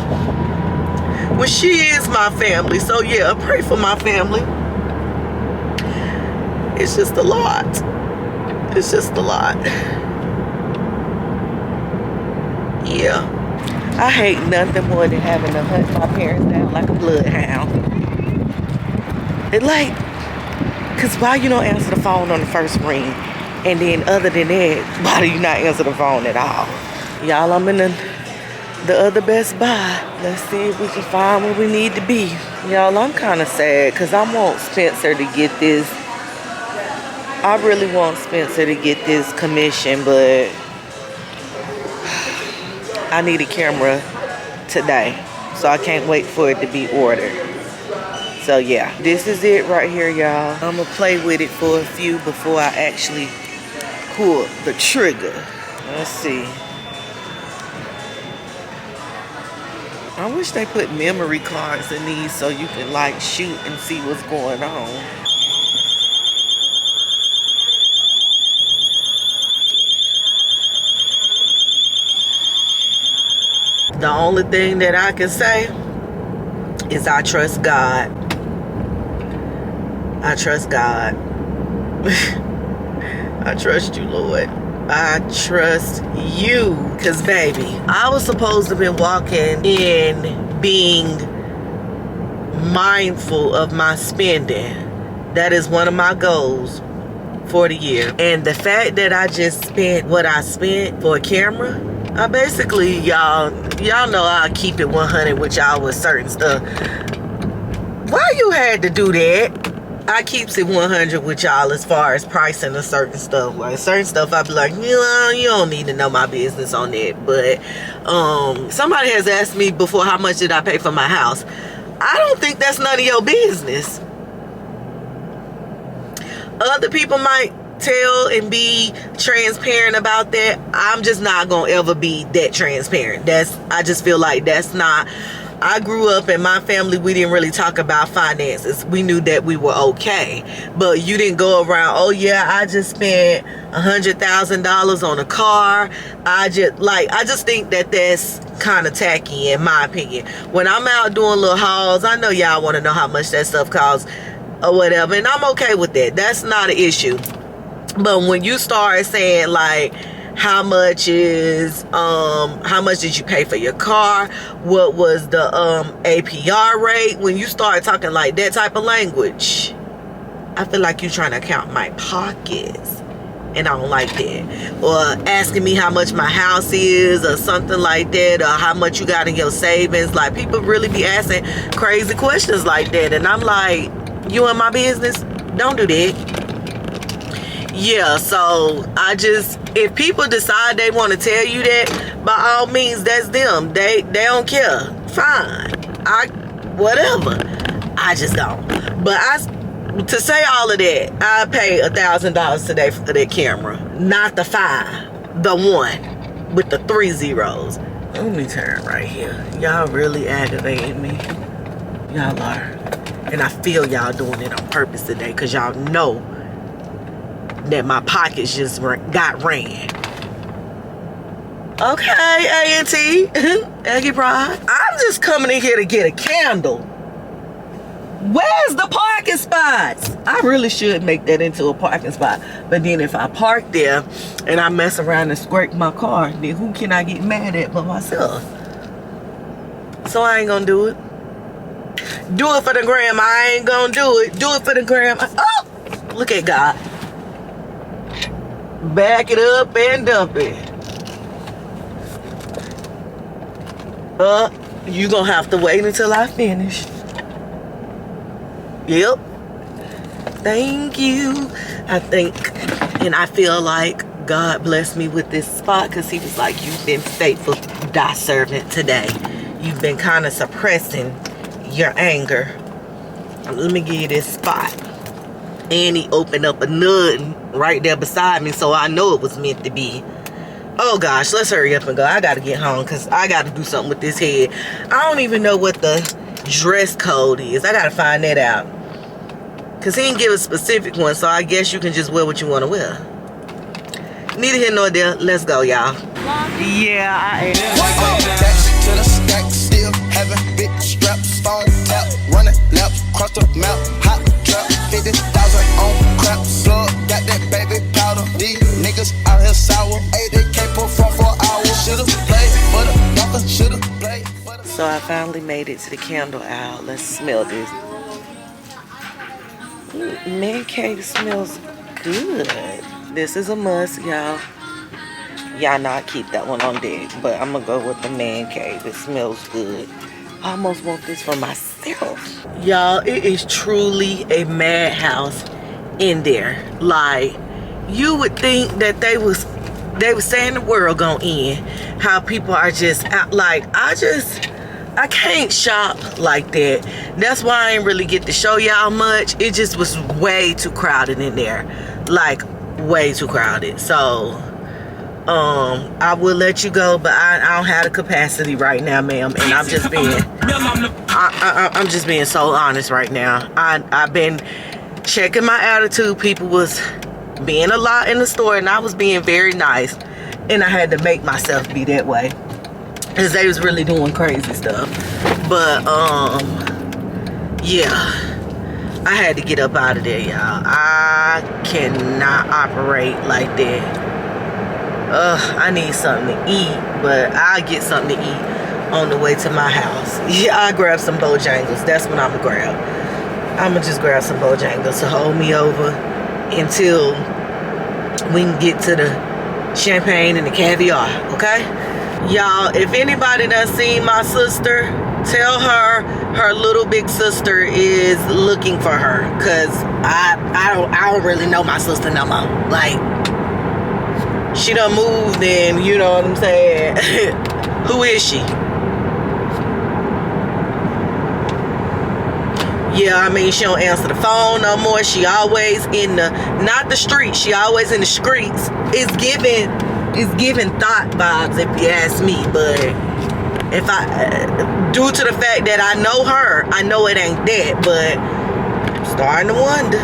well, she is my family, so yeah, pray for my family. It's just a lot. It's just a lot. Yeah. I hate nothing more than having to hunt my parents down like a bloodhound. It like, because why you don't answer the phone on the first ring? And then other than that, why do you not answer the phone at all? Y'all, I'm in the other Best Buy. Let's see if we can find where we need to be. Y'all, I'm kind of sad because I want Spencer to get this. I really want Spencer to get this commission, but I need a camera today. So I can't wait for it to be ordered. So yeah, this is it right here, y'all. I'm gonna play with it for a few before I actually pull the trigger. Let's see. I wish they put memory cards in these so you can like shoot and see what's going on. The only thing that I can say is I trust God. I trust God. I trust you, Lord. I trust you. Because, baby, I was supposed to be walking in being mindful of my spending. That is one of my goals for the year. And the fact that I just spent what I spent for a camera, I basically, y'all know I keep it 100 with y'all with certain stuff. Why you had to do that? I keeps it 100 with y'all as far as pricing of certain stuff. Like certain stuff I be like, you don't need to know my business on that. But somebody has asked me before, how much did I pay for my house? I don't think that's none of your business. Other people might tell and be transparent about that. I'm just not gonna ever be that transparent. I just feel like that's not. I grew up in my family, we didn't really talk about finances. We knew that we were okay. But you didn't go around, oh yeah, I just spent $100,000 on a car. I just think that that's kind of tacky in my opinion. When I'm out doing little hauls, I know y'all want to know how much that stuff costs or whatever. And I'm okay with that. That's not an issue. But when you start saying like, how much did you pay for your car? What was the APR rate? When you start talking like that type of language, I feel like you're trying to count my pockets. And I don't like that. Or asking me how much my house is or something like that. Or how much you got in your savings. Like people really be asking crazy questions like that. And I'm like, you in my business? Don't do that. Yeah, so if people decide they want to tell you that, by all means, that's them. They don't care. Fine. Whatever. I just don't. But to say all of that, I paid $1,000 today for that camera. Not the 5. The 1 with the 3 zeros. Let me turn right here. Y'all really aggravating me. Y'all are. And I feel y'all doing it on purpose today because y'all know that my pockets just got ran. Okay, A&T, Aggie Pride. I'm just coming in here to get a candle. Where's the parking spots? I really should make that into a parking spot. But then if I park there and I mess around and scrape my car, then who can I get mad at but myself? So I ain't gonna do it. Do it for the gram. I ain't gonna do it. Do it for the gram. Oh, look at God. Back it up and dump it. You gonna have to wait until I finish. Yep. Thank you. I think, and I feel like God blessed me with this spot because he was like, you've been faithful, thy servant today. You've been kind of suppressing your anger. Let me give you this spot. And he opened up a nut right there beside me, so I know it was meant to be. Oh gosh, let's hurry up and go. I gotta get home because I gotta do something with this head. I don't even know what the dress code is. I gotta find that out. Because he didn't give a specific one, so I guess you can just wear what you want to wear. Neither here nor there. Let's go, y'all. Yeah, I am.
To the stack, still having big strap, stone tap, running laps, cross the map, hot trap, 50,000 on crap, slug, got that baby powder. These niggas out here sour, they can't perform for hours. Should've played for the doctor, should've played for the.
So I finally made it to the candle aisle. Let's smell this. Man cave smells good. This is a must, y'all. Y'all know I keep that one on deck, but I'm gonna go with the man cave. It smells good. I almost want this for myself. Y'all, it is truly a madhouse in there. Like, you would think that they was saying the world gonna end. How people are just out. Like, I I can't shop like that. That's why I ain't really get to show y'all much. It just was way too crowded in there. Like, way too crowded. So, I will let you go, but I don't have the capacity right now, ma'am. And I'm just being, I'm just being so honest right now. I've been checking my attitude. People was being a lot in the store, and I was being very nice. And I had to make myself be that way. Because they was really doing crazy stuff. But, yeah. I had to get up out of there, y'all. I cannot operate like that. I need something to eat. But I'll get something to eat on the way to my house. Yeah, I'll grab some Bojangles. That's what I'm going to grab. I'm going to just grab some Bojangles to hold me over until we can get to the champagne and the caviar, okay? Y'all, if anybody done seen my sister, tell her her little big sister is looking for her, cause I don't really know my sister no more. Like, she done moved and you know what I'm saying. Who is she? Yeah, I mean, she don't answer the phone no more. She always in the, not the street, she always in the streets. It's giving thought vibes if you ask me. But if due to the fact that I know her, I know it ain't that, but I'm starting to wonder.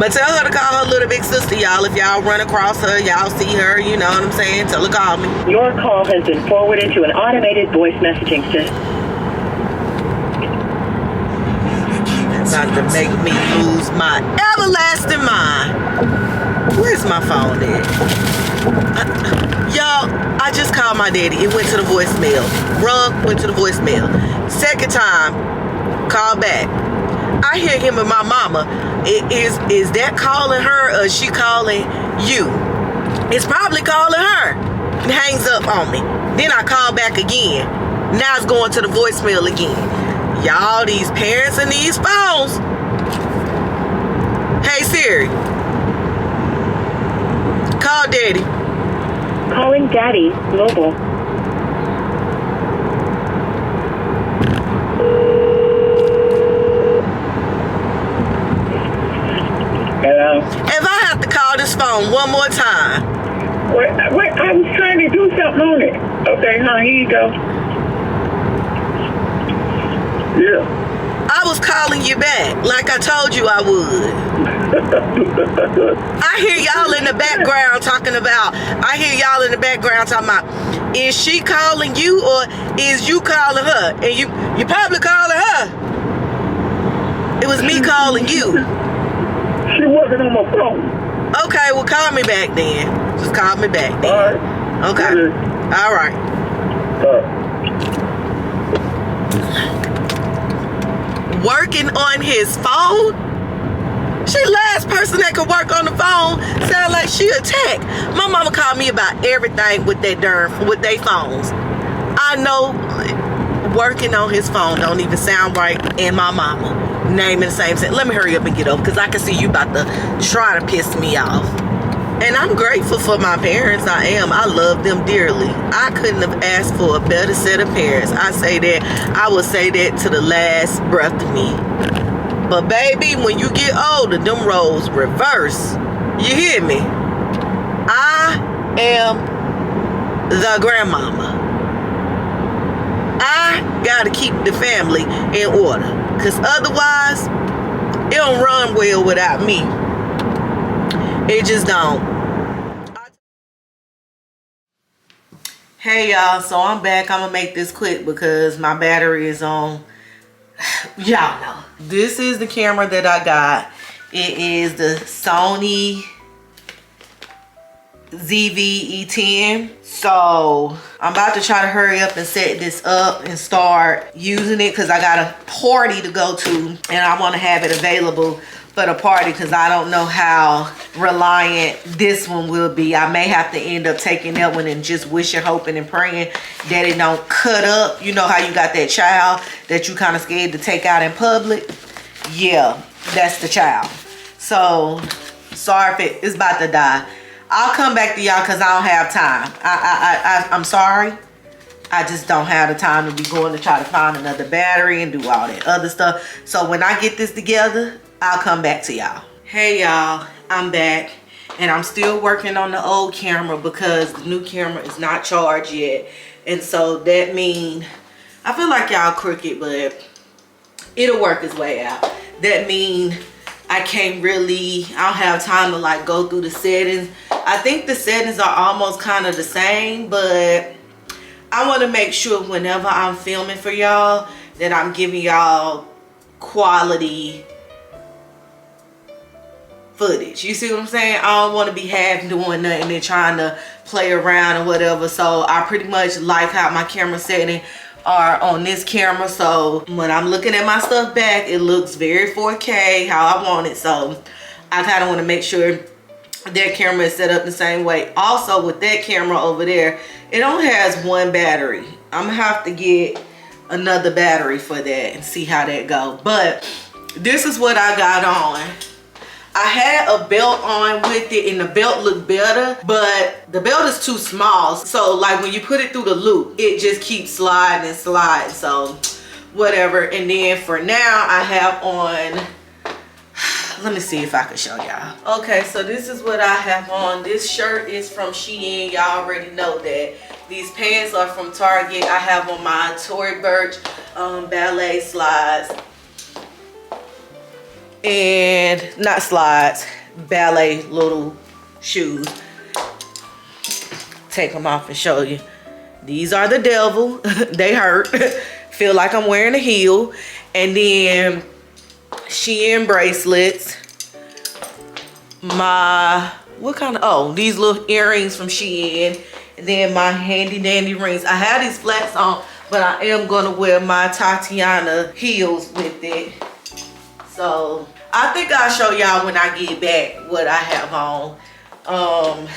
But tell her to call her little big sister, y'all. If y'all run across her, y'all see her, you know what I'm saying? Tell her to call me.
Your call has been forwarded to an automated voice messaging system.
About to make me lose my everlasting mind. Where's my phone at? Y'all, I just called my daddy. It went to the voicemail. Rung, went to the voicemail. Second time, call back. I hear him and my mama. Is that calling her or is she calling you? It's probably calling her. It hangs up on me. Then I call back again. Now it's going to the voicemail again. Y'all, these parents and these phones. Hey Siri, call daddy.
Calling daddy mobile.
Hello?
If I have to call this phone one more time.
Wait, I was trying to do something on it. Okay, here you go. Yeah.
I was calling you back like I told you I would. I hear y'all in the background talking about, is she calling you or is you calling her? And you probably calling her. It was me calling you.
She wasn't on my phone.
Okay, well call me back then. Just call me back then.
All right.
Okay. All right. Working on his phone? She last person that could work on the phone sound like she attacked. My mama called me about everything with they phones. I know working on his phone don't even sound right, and my mama naming the same thing. Let me hurry up and get over because I can see you about to try to piss me off. And I'm grateful for my parents. I am. I love them dearly. I couldn't have asked for a better set of parents. I will say that to the last breath of me. But baby, when you get older, them roles reverse. You hear me? I am the grandmama. I gotta keep the family in order. Because otherwise, it don't run well without me. It just don't. Hey y'all, so I'm back. I'm gonna make this quick because my battery is on. Y'all know. This is the camera that I got. It is the Sony ZV-E10. So I'm about to try to hurry up and set this up and start using it because I got a party to go to and I want to have it available for the party because I don't know how reliant this one will be. I may have to end up taking that one and just wishing, hoping, and praying that it don't cut up. You know how you got that child that you kind of scared to take out in public? Yeah, that's the child. So, sorry if it's about to die. I'll come back to y'all because I don't have time. I'm sorry. I just don't have the time to be going to try to find another battery and do all that other stuff. So when I get this together, I'll come back to y'all. Hey y'all, I'm back. And I'm still working on the old camera because the new camera is not charged yet. And so that means, I feel like y'all crooked, but it'll work its way out. That means I don't have time to like go through the settings. I think the settings are almost kind of the same, but I want to make sure whenever I'm filming for y'all that I'm giving y'all quality footage. You see what I'm saying? I don't want to be half doing nothing and trying to play around or whatever. So I pretty much like how my camera setting are on this camera. So when I'm looking at my stuff back, it looks very 4K how I want it. So I kind of want to make sure that camera is set up the same way. Also with that camera over there, it only has one battery. I'm gonna have to get another battery for that and see how that go. But this is what I got on. I had a belt on with it and the belt looked better, but the belt is too small. So like when you put it through the loop, it just keeps sliding and sliding. So whatever. And then for now I have on, let me see if I can show y'all. Okay, so this is what I have on. This shirt is from Shein. Y'all already know that. These pants are from Target. I have on my Tory Burch ballet slides. And not slides, ballet little shoes. Take them off and show you. These are the devil. They hurt. Feel like I'm wearing a heel. And then Shein bracelets. My, what kind of, oh, these little earrings from Shein. And then my handy dandy rings. I have these flats on, but I am gonna wear my Tatiana heels with it. So I think I'll show y'all when I get back what I have on.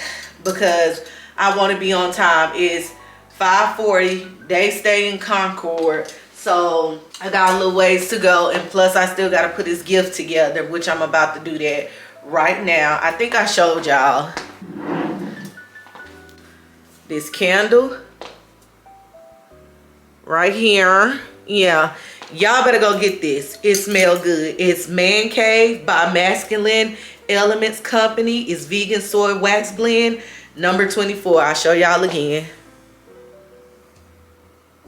Because I want to be on time. It's 5:40. They stay in Concord. So I got a little ways to go. And plus I still got to put this gift together, which I'm about to do that right now. I think I showed y'all this candle right here. Yeah. Y'all better go get this. It smells good. It's Man Cave by Masculine Elements Company. It's vegan soy wax blend number 24. I'll show y'all again.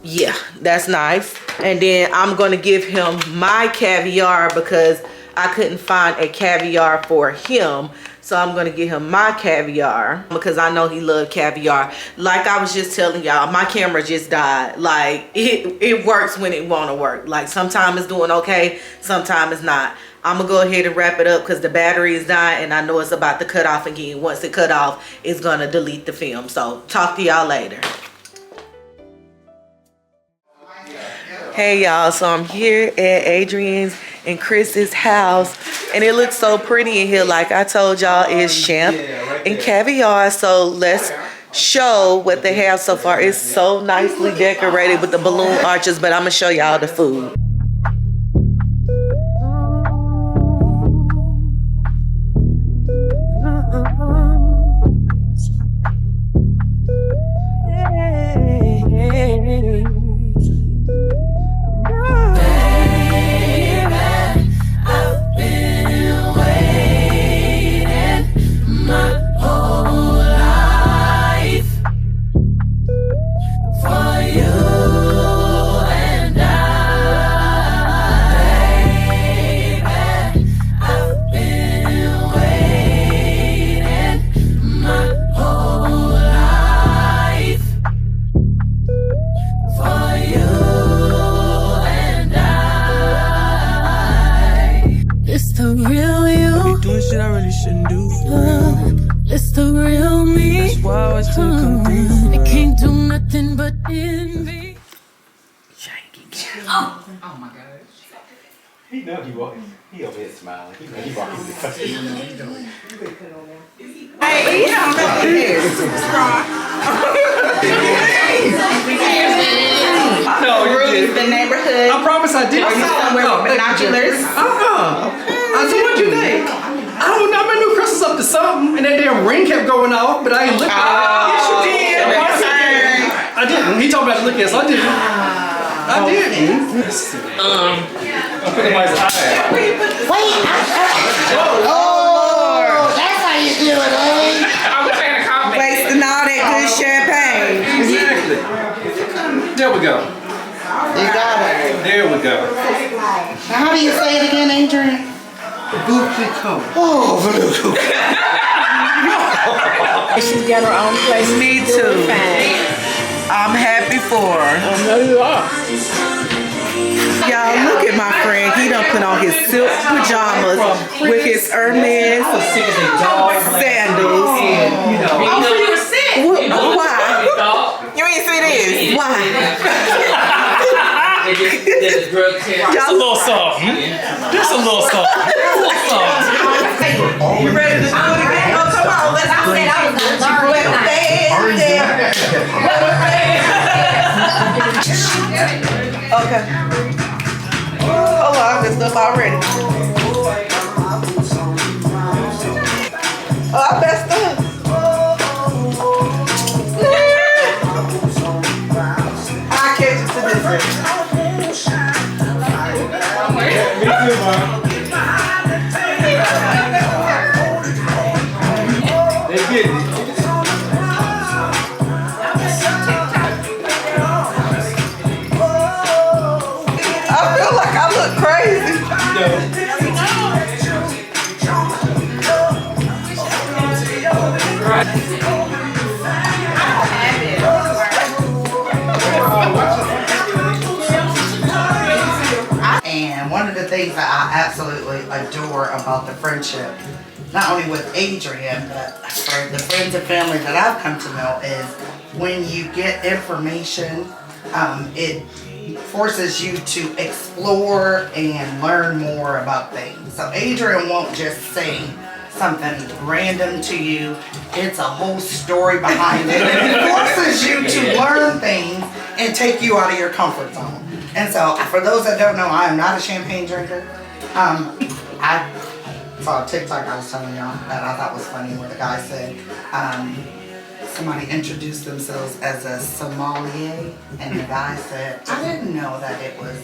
Yeah, that's nice. And then I'm gonna give him my caviar because I couldn't find a caviar for him. So I'm gonna give him my caviar because I know he loved caviar. Like I was just telling y'all, my camera just died. Like it works when it wanna work. Like sometimes it's doing okay, sometimes it's not. I'm gonna go ahead and wrap it up because the battery is dying and I know it's about to cut off again. Once it cut off, it's gonna delete the film. So talk to y'all later. Hey y'all, so I'm here at Adrian's and Chris's house and it looks so pretty in here. Like I told y'all, it's Champagne and Caviar. So let's show what they have so far. It's so nicely decorated with the balloon arches, but I'm gonna show y'all the food.
It's the real me. That's why I was too confused. It can't do nothing but envy.
Oh my God.
He know he walking. He over here smiling. He walking.
Hey, you don't know what it is.
No, you did.
The neighborhood.
I promise I did.
Are you somewhere with binoculars?
So what'd you think? I don't know. I knew Chris was up to something, and that damn ring kept going off, but I ain't looking.
Yes, you did.
I didn't. he told me not to look at it, so I did. I did. I'm putting my eye.
Wait, oh, that's how you do it, eh?
I'm trying to call me.
Wasting all that good champagne.
Exactly. There we go.
You got it.
There we go.
Now, how do you say it again, Adrian?
Bukico.
Oh, Bukico.
She's got her own place.
Me too. I'm happy for her.
I know you are.
Y'all, look at my friend. He done put on his silk pajamas with his Hermes sandals. Why? You ain't see this? Why?
Just a little something. Just a little something.
You ready to do it again? Oh, come on. Let's do it. Okay. Hold on, I messed up already. Oh, I messed up. I'll catch you to this one.
Me too, man. They get it.
I feel like I look crazy.
And one of the things that I absolutely adore about the friendship, not only with Adrian, but for the friends and family that I've come to know, is when you get information, it forces you to explore and learn more about things. So Adrian won't just say something random to you. It's a whole story behind it. It forces you to learn things and take you out of your comfort zone. And so, for those that don't know, I am not a champagne drinker. I saw a TikTok I was telling y'all that I thought was funny, where the guy said, somebody introduced themselves as a sommelier, and the guy said, I didn't know that it was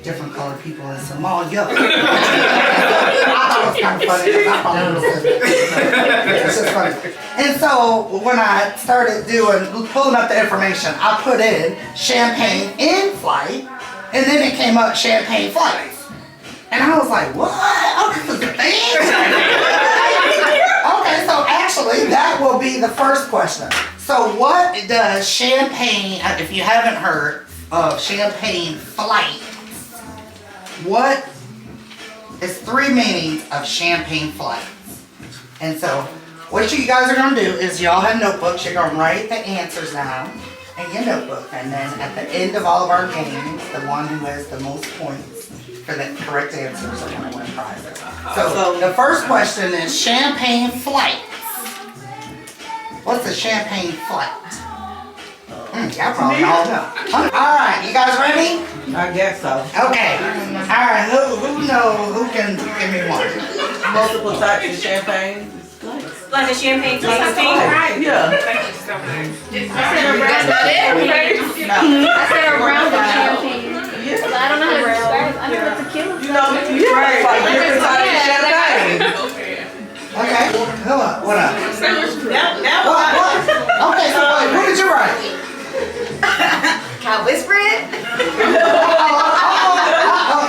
different colored people in Somalia. I thought it was kind of funny, because I thought it was it's just funny. And so when I started pulling up the information, I put in champagne in flight, and then it came up champagne flights. And I was like, what? Oh, this is a thing? Okay, so actually, that will be the first question. So what does champagne, if you haven't heard of champagne flights, what is 3 meanings of champagne flights? And so what you guys are going to do is y'all have notebooks. You're going to write the answers down in your notebook. And then at the end of all of our games, the one who has the most points for the correct answers are going to win prizes. So the first question is champagne flights. What's a champagne flight? Y'all probably all know. Alright, you guys ready?
I guess so.
Okay. Alright, who can give me one?
Multiple types of champagne.
Like a champagne tasting?
Right, yeah.
I said a round of champagne.
Yeah.
I don't know how to describe it. I know it's a tequila.
You know, yeah, like different types of champagne.
Okay, hold up, what up? What? Okay, so wait, what did you write?
Can I whisper it?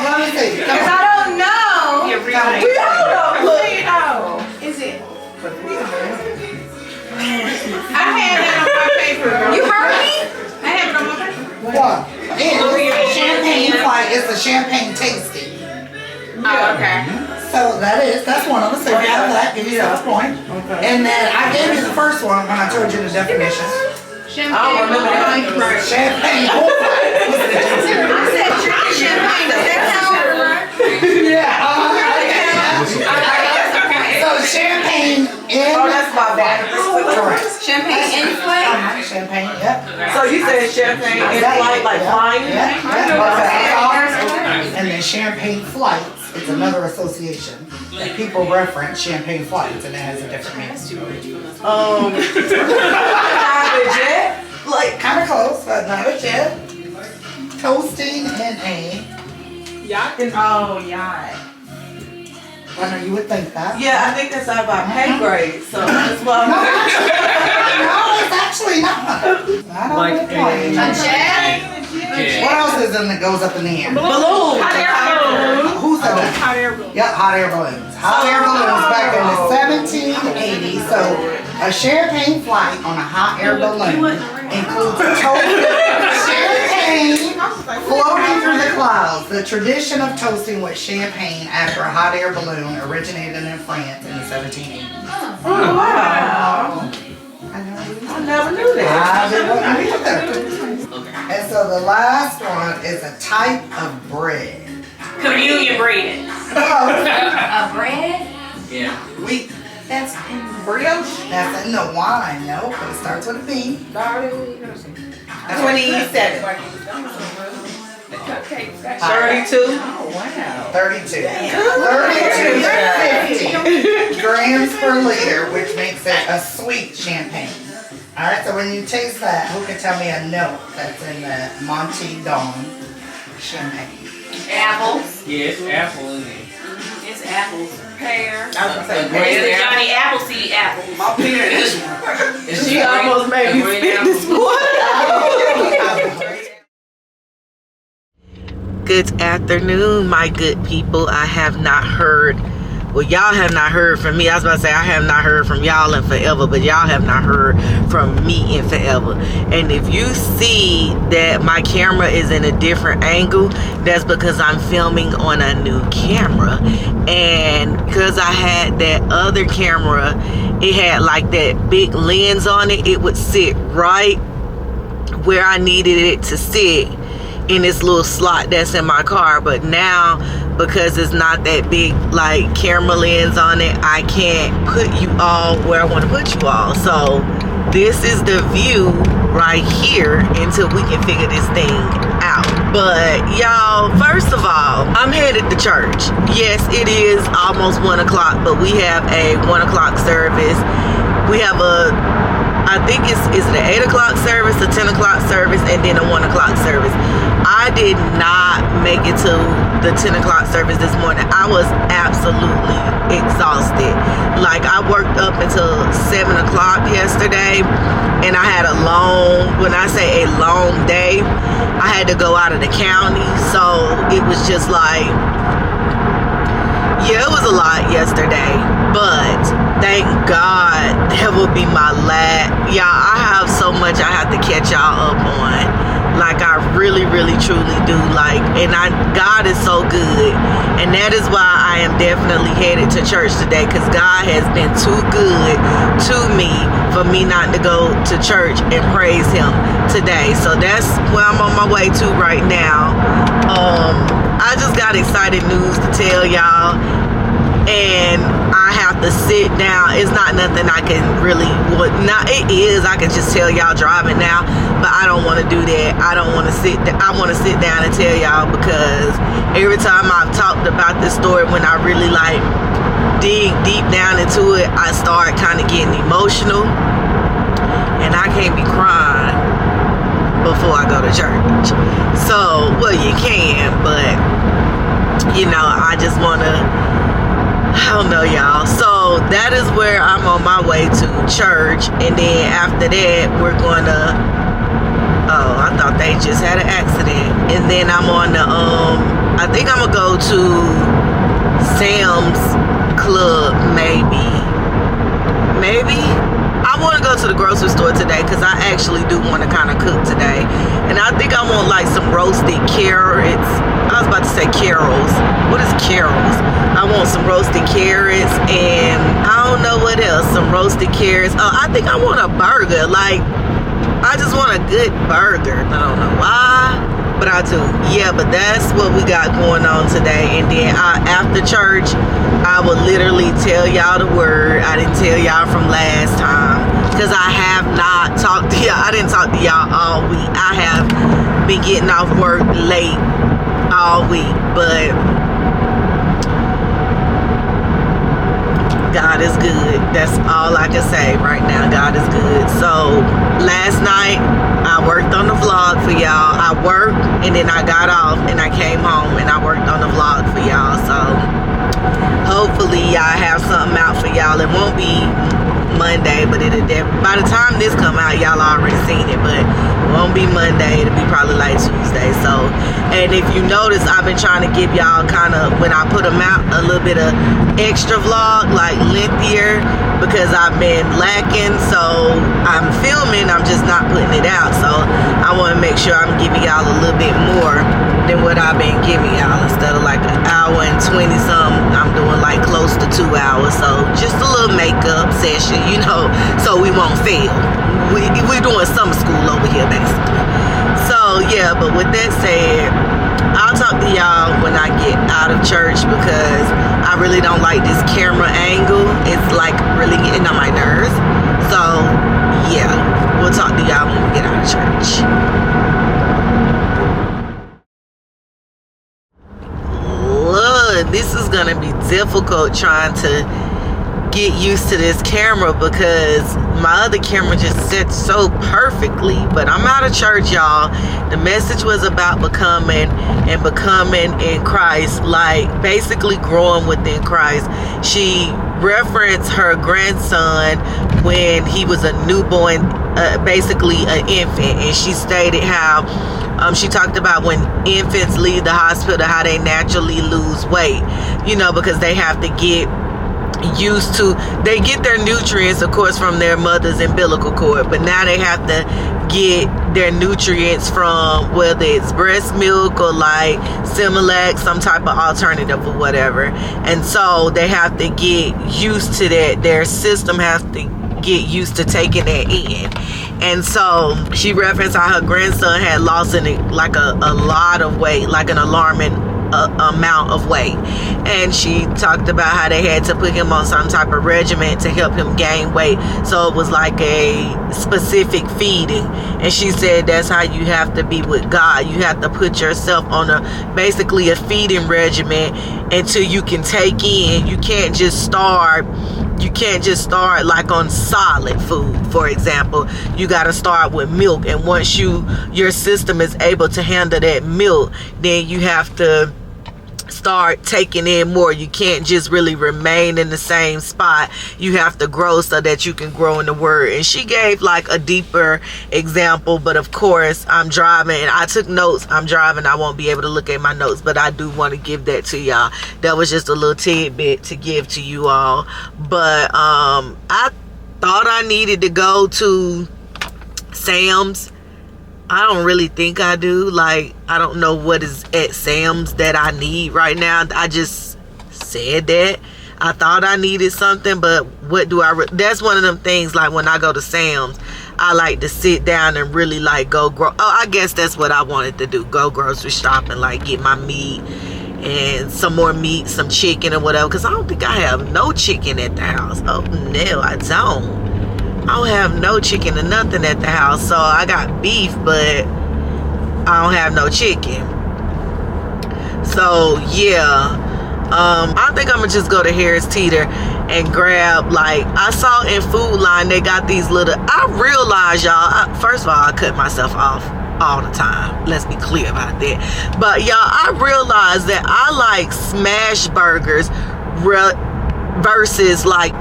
Let me see.
Because I don't know.
We all know. Look.
Is it? I had that on my paper. You heard me? I have it on my paper.
What? Champagne flight is the champagne tasting.
Oh, okay.
So that's one of them. So you have that, give yourself a point. Okay. And then I gave you the first one when I told you the definition.
Champagne. I don't remember that.
Champagne.
I said champagne. Does that sound right?
Yeah. So champagne in.
Oh, that's my bad.
Correct.
Champagne in flight?
Champagne, yep.
So you said champagne in flight, like flying?
Yeah. And then champagne flights. It's another association. People reference champagne flights, and it has a different meaning.
Private jet? Like
right, kind of close, but not a jet. Toasting and a
Yacht.
Oh, yacht. I know you would think that.
Yeah, I think that's out of our pay grade, so that's why.
No, it's actually not. I don't
Like
plane.
a jet.
What else is in that goes up in the air?
Balloon.
Hot air balloon.
Who said that?
Hot air balloon.
Yep, hot air balloons. Hot air balloons back in the 1780s. So a champagne flight on a hot air balloon includes a toast champagne floating through the clouds. The tradition of toasting with champagne after a hot air balloon originated in France in the 1780s.
Oh, wow. I never knew that.
I didn't either. And so the last one is a type of bread.
Communion bread.
A
bread?
Yeah. Wheat.
That's in brioche.
That's in the wine, no, but it starts with a B.
27.
32. Oh, wow. 32. 32 grams per liter, which makes it a sweet champagne. All right, so when you taste that, who can tell me a note that's in the Monty Don champagne?
Apples.
Yes, apple in there.
It's apples. Pear.
I was gonna say
It's the Johnny Appleseed apples.
My pear is
She almost made me spit this morning. Good afternoon, my good people. I have not heard, well, y'all have not heard from me. I was about to say I have not heard from y'all in forever, but y'all have not heard from me in forever. And if you see that my camera is in a different angle, that's because I'm filming on a new camera. And because I had that other camera, it had like that big lens on it, it would sit right where I needed it to sit in this little slot that's in my car. But now, because it's not that big like camera lens on it, I can't put you all where I want to put you all. So this is the view right here until we can figure this thing out. But y'all, first of all, I'm headed to church. Yes, it is almost 1 o'clock, but we have a 1 o'clock service. We have a, I think is it an 8 o'clock service, a 10 o'clock service, and then a 1 o'clock service. I did not make it to the 10 o'clock service this morning. I was absolutely exhausted. Like, I worked up until 7 o'clock yesterday, and I had a long, when I say a long day, I had to go out of the county. So it was just like, yeah, it was a lot yesterday, but thank God that will be my last. Y'all, I have so much I have to catch y'all up on. Like, I really, really, truly do. Like, and God is so good. And that is why I am definitely headed to church today, because God has been too good to me for me not to go to church and praise him today. So that's where I'm on my way to right now. I just got exciting news to tell y'all. And I have to sit down. It's not nothing I can really, it is, I can just tell y'all driving now, but I don't want to do that. I don't want to sit, I want to sit down and tell y'all, because every time I've talked about this story, when I really like dig deep down into it, I start kind of getting emotional, and I can't be crying before I go to church. So, well, you can, but you know, I just want to, I don't know, y'all. So that is where I'm on my way to church, and then after that we're gonna, oh, I thought they just had an accident. And then I'm on the I think I'm gonna go to Sam's Club, maybe I want to go to the grocery store today, because I actually do want to kind of cook today. And I think I want like some roasted carrots. I was about to say carols. What is carols? I want some roasted carrots, and I don't know what else. Some roasted carrots. Oh, I think I want a burger. Like, I just want a good burger. I don't know why, but I do. Yeah, but that's what we got going on today. And then after church, I will literally tell y'all the word I didn't tell y'all from last time, because I have not talked to y'all. I didn't talk to y'all all week. I have been getting off work late all week, but God is good. That's all I can say right now. God is good. So last night I worked on the vlog for y'all. I worked and then I got off and I came home and I worked on the vlog for y'all. So hopefully y'all have something out for y'all. It won't be Monday, but by the time this come out, y'all already seen it, but it won't be Monday. It'll be probably like Tuesday. So, and if you notice, I've been trying to give y'all kind of, when I put them out, a little bit of extra vlog, like lengthier, because I've been lacking. So I'm filming, I'm just not putting it out. So I want to make sure I'm giving y'all a little bit more than what I've been giving y'all. Instead of like an hour and 20 something, I'm doing like close to 2 hours. So just a little makeup session, you know, so we won't fail. We're doing summer school over here basically. So yeah, but with that said, I'll talk to y'all when I get out of church, because I really don't like this camera angle. It's like really getting on my nerves. So yeah, we'll talk to y'all when we get out of church. This is gonna be difficult trying to get used to this camera, because my other camera just sits so perfectly. But I'm out of church, y'all. The message was about becoming in Christ, like basically growing within Christ. She referenced her grandson when he was a newborn, basically an infant, and she stated how she talked about when infants leave the hospital, how they naturally lose weight, you know, because they have to get used to, they get their nutrients, of course, from their mother's umbilical cord, but now they have to get their nutrients from, whether it's breast milk or like Similac, some type of alternative or whatever. And so they have to get used to that. Their system has to get used to taking that in. And so she referenced how her grandson had lost like a lot of weight, like an alarming amount of weight. And she talked about how they had to put him on some type of regimen to help him gain weight. So it was like a specific feeding. And she said that's how you have to be with God. You have to put yourself on basically a feeding regimen until you can take in. You can't just start like on solid food. For example, you got to start with milk, and once your system is able to handle that milk, then you have to start taking in more. You can't just really remain in the same spot. You have to grow so that you can grow in the word. And she gave like a deeper example, but of course I'm driving and I took notes. I'm driving, I won't be able to look at my notes, but I do want to give that to y'all. That was just a little tidbit to give to you all. But I thought I needed to go to Sam's. I don't really think I do. Like, I don't know what is at Sam's that I need right now. I just said that. I thought I needed something, but what do I... That's one of them things, like when I go to Sam's, I like to sit down and really like go... I guess that's what I wanted to do. Go grocery shopping, like get my meat and some more meat, some chicken or whatever. Because I don't think I have no chicken at the house. Oh, no, I don't. I don't have no chicken or nothing at the house. So I got beef, but I don't have no chicken. So yeah, I think I'm gonna just go to Harris Teeter and grab, like, I saw in Food Line they got these little, I realize y'all, first of all, I cut myself off all the time. Let's be clear about that. But y'all, I realized that I like smash burgers versus like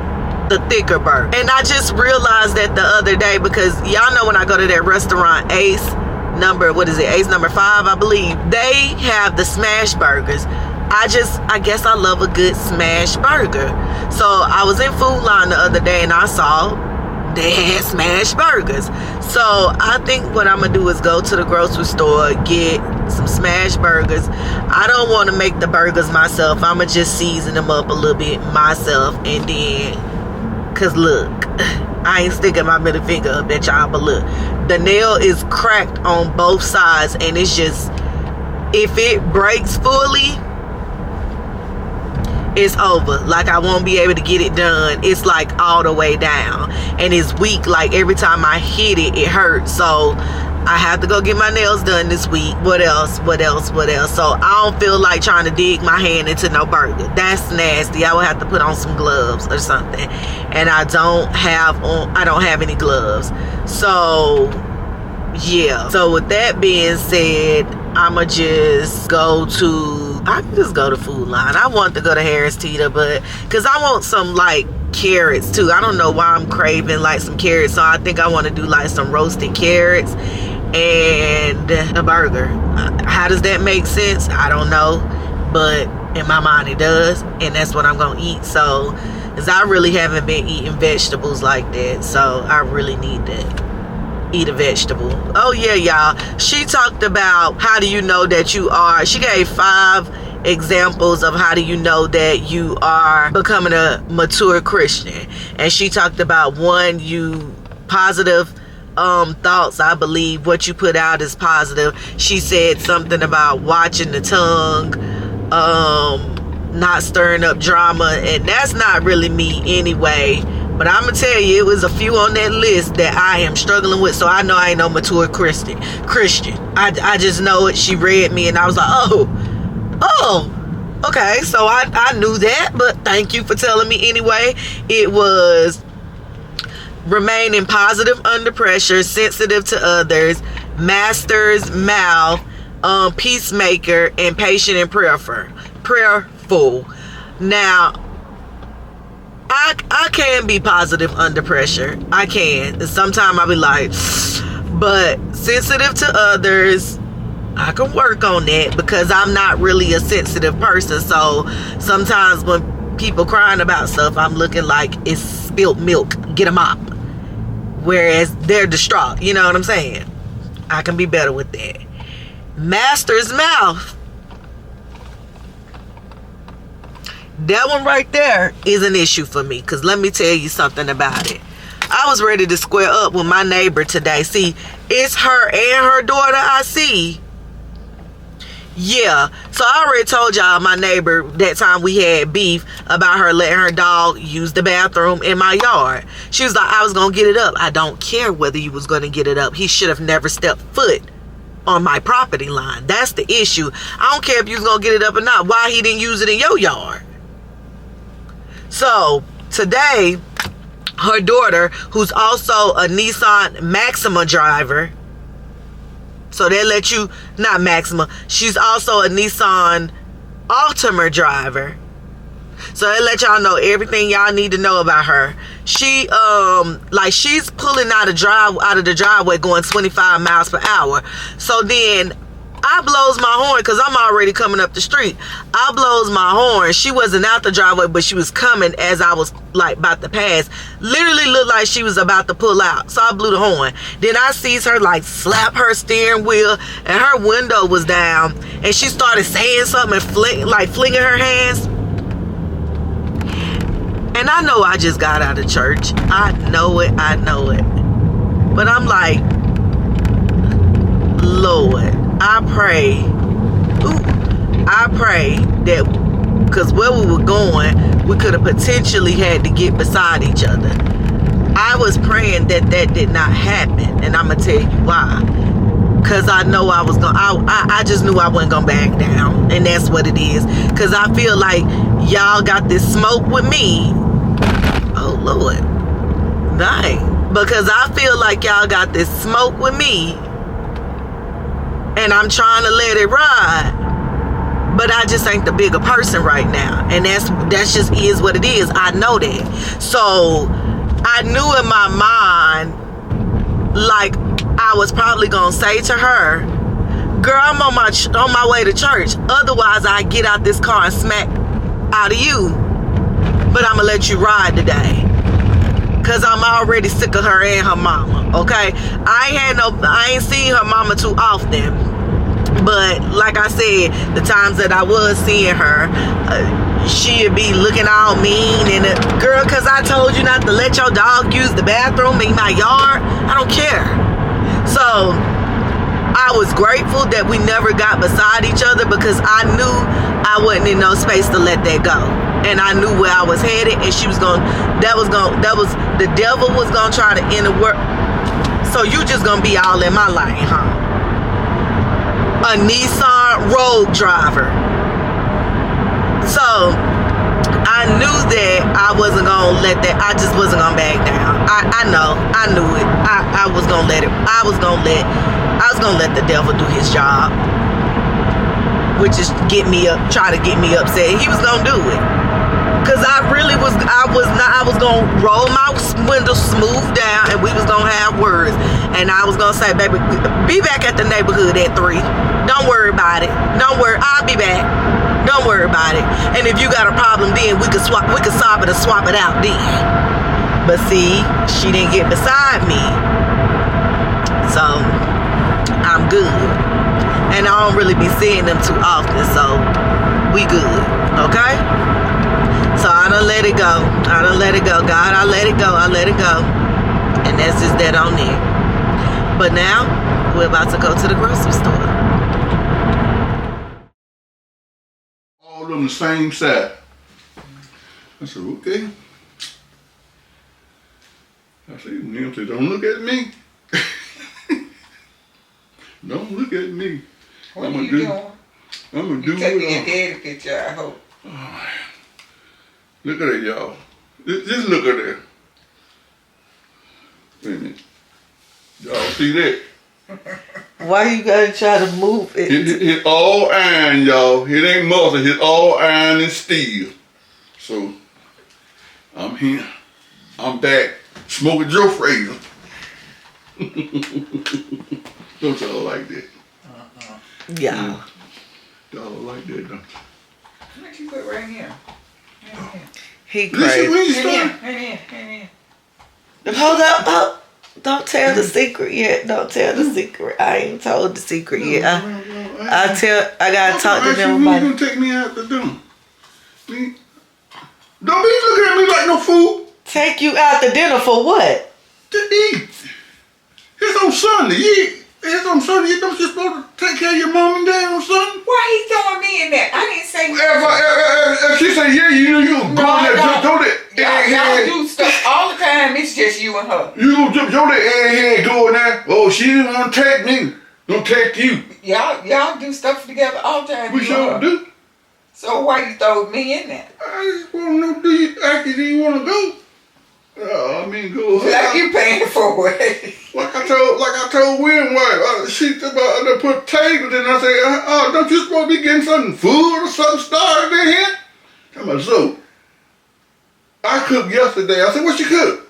the thicker burger. And I just realized that the other day, because y'all know when I go to that restaurant Ace number 5, I believe, they have the smash burgers. I guess I love a good smash burger. So I was in Food Line the other day and I saw they had smash burgers. So I think what I'm gonna do is go to the grocery store, get some smash burgers. I don't want to make the burgers myself. I'm gonna just season them up a little bit myself, and then, cause look, I ain't sticking my middle finger up at y'all, but look, the nail is cracked on both sides, and it's just, if it breaks fully, it's over. Like, I won't be able to get it done. It's like all the way down, and it's weak. Like, every time I hit it, it hurts. So I have to go get my nails done this week. What else? So I don't feel like trying to dig my hand into no burger. That's nasty. I would have to put on some gloves or something, and I don't have any gloves. So yeah. So with that being said, I'ma just go to, I can just go to Food Line. I want to go to Harris Teeter, but because I want some like carrots too. I don't know why I'm craving like some carrots, so I think I want to do like some roasted carrots and a burger. How does that make sense? I don't know, but in my mind it does, and that's what I'm gonna eat. So because I really haven't been eating vegetables like that, so I really need to eat a vegetable. Oh yeah, y'all, she talked about how do you know that you are, she gave 5 examples of how do you know that you are becoming a mature Christian. And she talked about 1, you positive thoughts. I believe what you put out is positive. She said something about watching the tongue, not stirring up drama, and that's not really me anyway. But I'm gonna tell you, it was a few on that list that I am struggling with, so I know I ain't no mature Christian. I just know it. She read me and I was like, oh, okay, so I knew that, but thank you for telling me anyway. It was remaining positive under pressure, sensitive to others, master's mouth, peacemaker, and patient and prayerful. Now, I can be positive under pressure. I can. Sometimes I'll be like, but sensitive to others, I can work on that because I'm not really a sensitive person. So sometimes when people crying about stuff, I'm looking like it's spilt milk, get a mop. Whereas they're distraught. You know what I'm saying? I can be better with that. Master's mouth. That one right there is an issue for me, because let me tell you something about it. I was ready to square up with my neighbor today. See, it's her and her daughter I see. Yeah, so I already told y'all my neighbor that time we had beef about her letting her dog use the bathroom in my yard. She was like, I was gonna get it up. I don't care whether you was gonna get it up. He should have never stepped foot on my property line. That's the issue. I don't care if you was gonna get it up or not. Why he didn't use it in your yard? So today, her daughter, who's also a Nissan Maxima driver, so they let you, not Maxima, she's also a Nissan Altima driver. So they let y'all know everything y'all need to know about her. She, like she's pulling out of the driveway going 25 miles per hour. So then I blows my horn because I'm already coming up the street. I blows my horn. She wasn't out the driveway, but she was coming as I was like about to pass. Literally looked like she was about to pull out. So I blew the horn. Then I sees her like slap her steering wheel and her window was down. And she started saying something and flinging her hands. And I know I just got out of church. I know it. But I'm like, Lord, I pray that, because where we were going, we could have potentially had to get beside each other. I was praying that did not happen, and I'm going to tell you why. Because I know I was going to, I just knew I wasn't going to back down, and that's what it is. Because I feel like y'all got this smoke with me. Oh, Lord. Dang. Because I feel like y'all got this smoke with me, and I'm trying to let it ride, but I just ain't the bigger person right now, and that's just is what it is. I know that. So I knew in my mind, like I was probably gonna say to her, girl, I'm on my way to church, otherwise I get out this car and smack out of you, but I'm gonna let you ride today. Cause I'm already sick of her and her mama, okay? I ain't seen her mama too often. But like I said, the times that I was seeing her, she'd be looking all mean and girl, cause I told you not to let your dog use the bathroom in my yard. I don't care. So I was grateful that we never got beside each other, because I knew I wasn't in no space to let that go. And I knew where I was headed, and the devil was gonna try to interwork. So you just gonna be all in my lane, huh? A Nissan Rogue driver. So I knew that I wasn't gonna let that. I just wasn't gonna back down. I knew it. I was gonna let it. I was gonna let the devil do his job, which is try to get me upset. He was gonna do it. Cause I was gonna roll my windows smooth down and we was gonna have words. And I was gonna say, baby, be back at the neighborhood at 3. Don't worry about it. Don't worry, I'll be back. Don't worry about it. And if you got a problem then we could solve it and swap it out then. But see, she didn't get beside me. So I'm good. And I don't really be seeing them too often, so we good. Okay? So I done let it go. I done let it go. God, I let it go. I let it go. And that's just that on there. But now, we're about to go to the grocery store.
All of them the same side. I said, okay. I said, Neil said, don't look at me. Don't look at me.
What are you doing?
I'm going to do
it. You
it.
taking a daddy picture, I hope.
Oh, look at it, y'all. Just look at it. Wait a minute. Y'all see that?
Why you gotta try to move it?
It's all iron, y'all. It ain't muscle. It's all iron and steel. So, I'm here. I'm back. Smoking Joe Fraser. Don't y'all like that?
Yeah.
Y'all like that, don't you?
What you put right here?
He crazy. Hold up. Don't tell the secret yet. Don't tell the secret. I ain't told the secret yet. I gotta talk to them about it.
You gonna take me out to dinner? Don't be looking at me like no fool.
Take you out to dinner for what?
To eat. It's on Sunday. It's on Sunday. You don't just supposed to take care of your mom and dad on Sunday?
Why he throwing me in that? I didn't say
if she say yeah, you go there, jump on it.
Y'all do stuff all the time. It's just you and her.
You gonna jump on that go in there. Oh, she didn't want to take me. Don't take you.
Y'all do stuff together all the time.
We sure do.
So why you throw me in there?
I just want to know, do you actually want to go? I mean, go.
Like you paying for it.
Like I told William, wife, she about put tables in. I say, don't you supposed to be getting something food or something started in here? I'm like, so I cooked yesterday. I said, what you cook?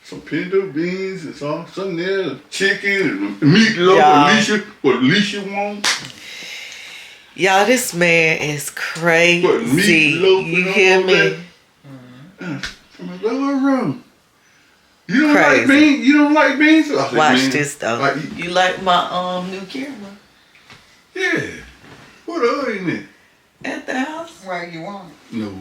Some pinto beans and something there, chicken and meatloaf. What Alicia wants.
Y'all, this man is crazy.
What, meatloaf
you hear me?
I'm like, what's wrong? You don't like beans? You don't like beans? Said,
watch this though. You like my new camera?
Yeah. What are in it?
At the house.
Why you want it?
No.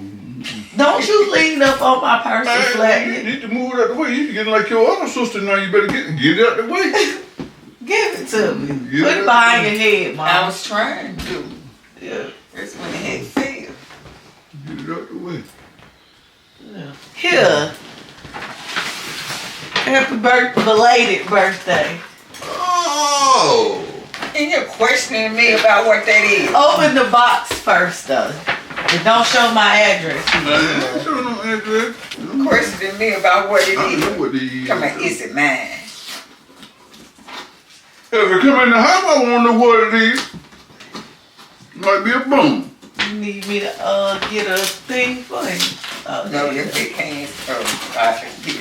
Don't you lean up on my purse and flatten it.
You need to move it out the way. You get like your other sister now. You better get it out the way.
Give it to me. Put it behind your head, Mom.
I was trying to.
Yeah.
That's when the heck failed.
Get it out the way.
Yeah. Here. Happy belated birthday.
Oh.
And you're questioning me about what that is.
Open the box first, though. And don't show my address.
I don't show no address.
Questioning me about what it is.
I know what it is.
Come on, is it mine?
If it come in the house, I want to know what it is. Might be a bone.
You need me to get a thing for him.
No, your big hands. You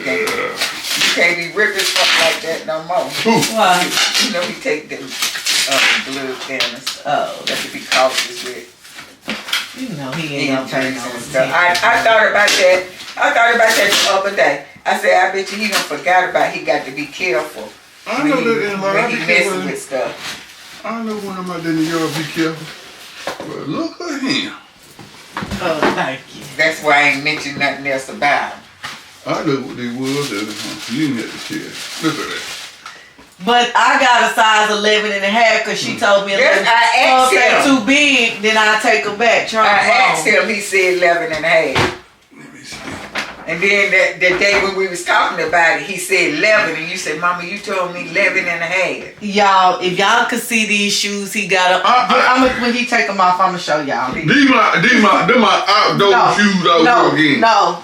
can't be ripping stuff like that no more.
Why?
You know he take them blood thinners. That could be cautious with.
You know he ain't gonna turn on
stuff. I thought about that. I thought about that the other day. I said, I bet you he done forgot about he got to be careful.
I know that
when he messing with stuff.
I know when I'm out in the yard, be careful. But look at him.
Oh, thank you.
That's why I ain't mentioned nothing else about him.
I know what they was. You didn't have to share. Look at that.
But I got a size 11 and a half because she told me 11.
I asked him.
Too big, then I take them back.
I asked him, he said 11 and a half.
Let me see.
And then that day when we was talking about it, he said 11, and you said, Mama, you told me 11 and a half.
Y'all, if y'all could see these shoes he got up, when he take them off, I'm gonna show y'all.
These my outdoor shoes I work in.
No.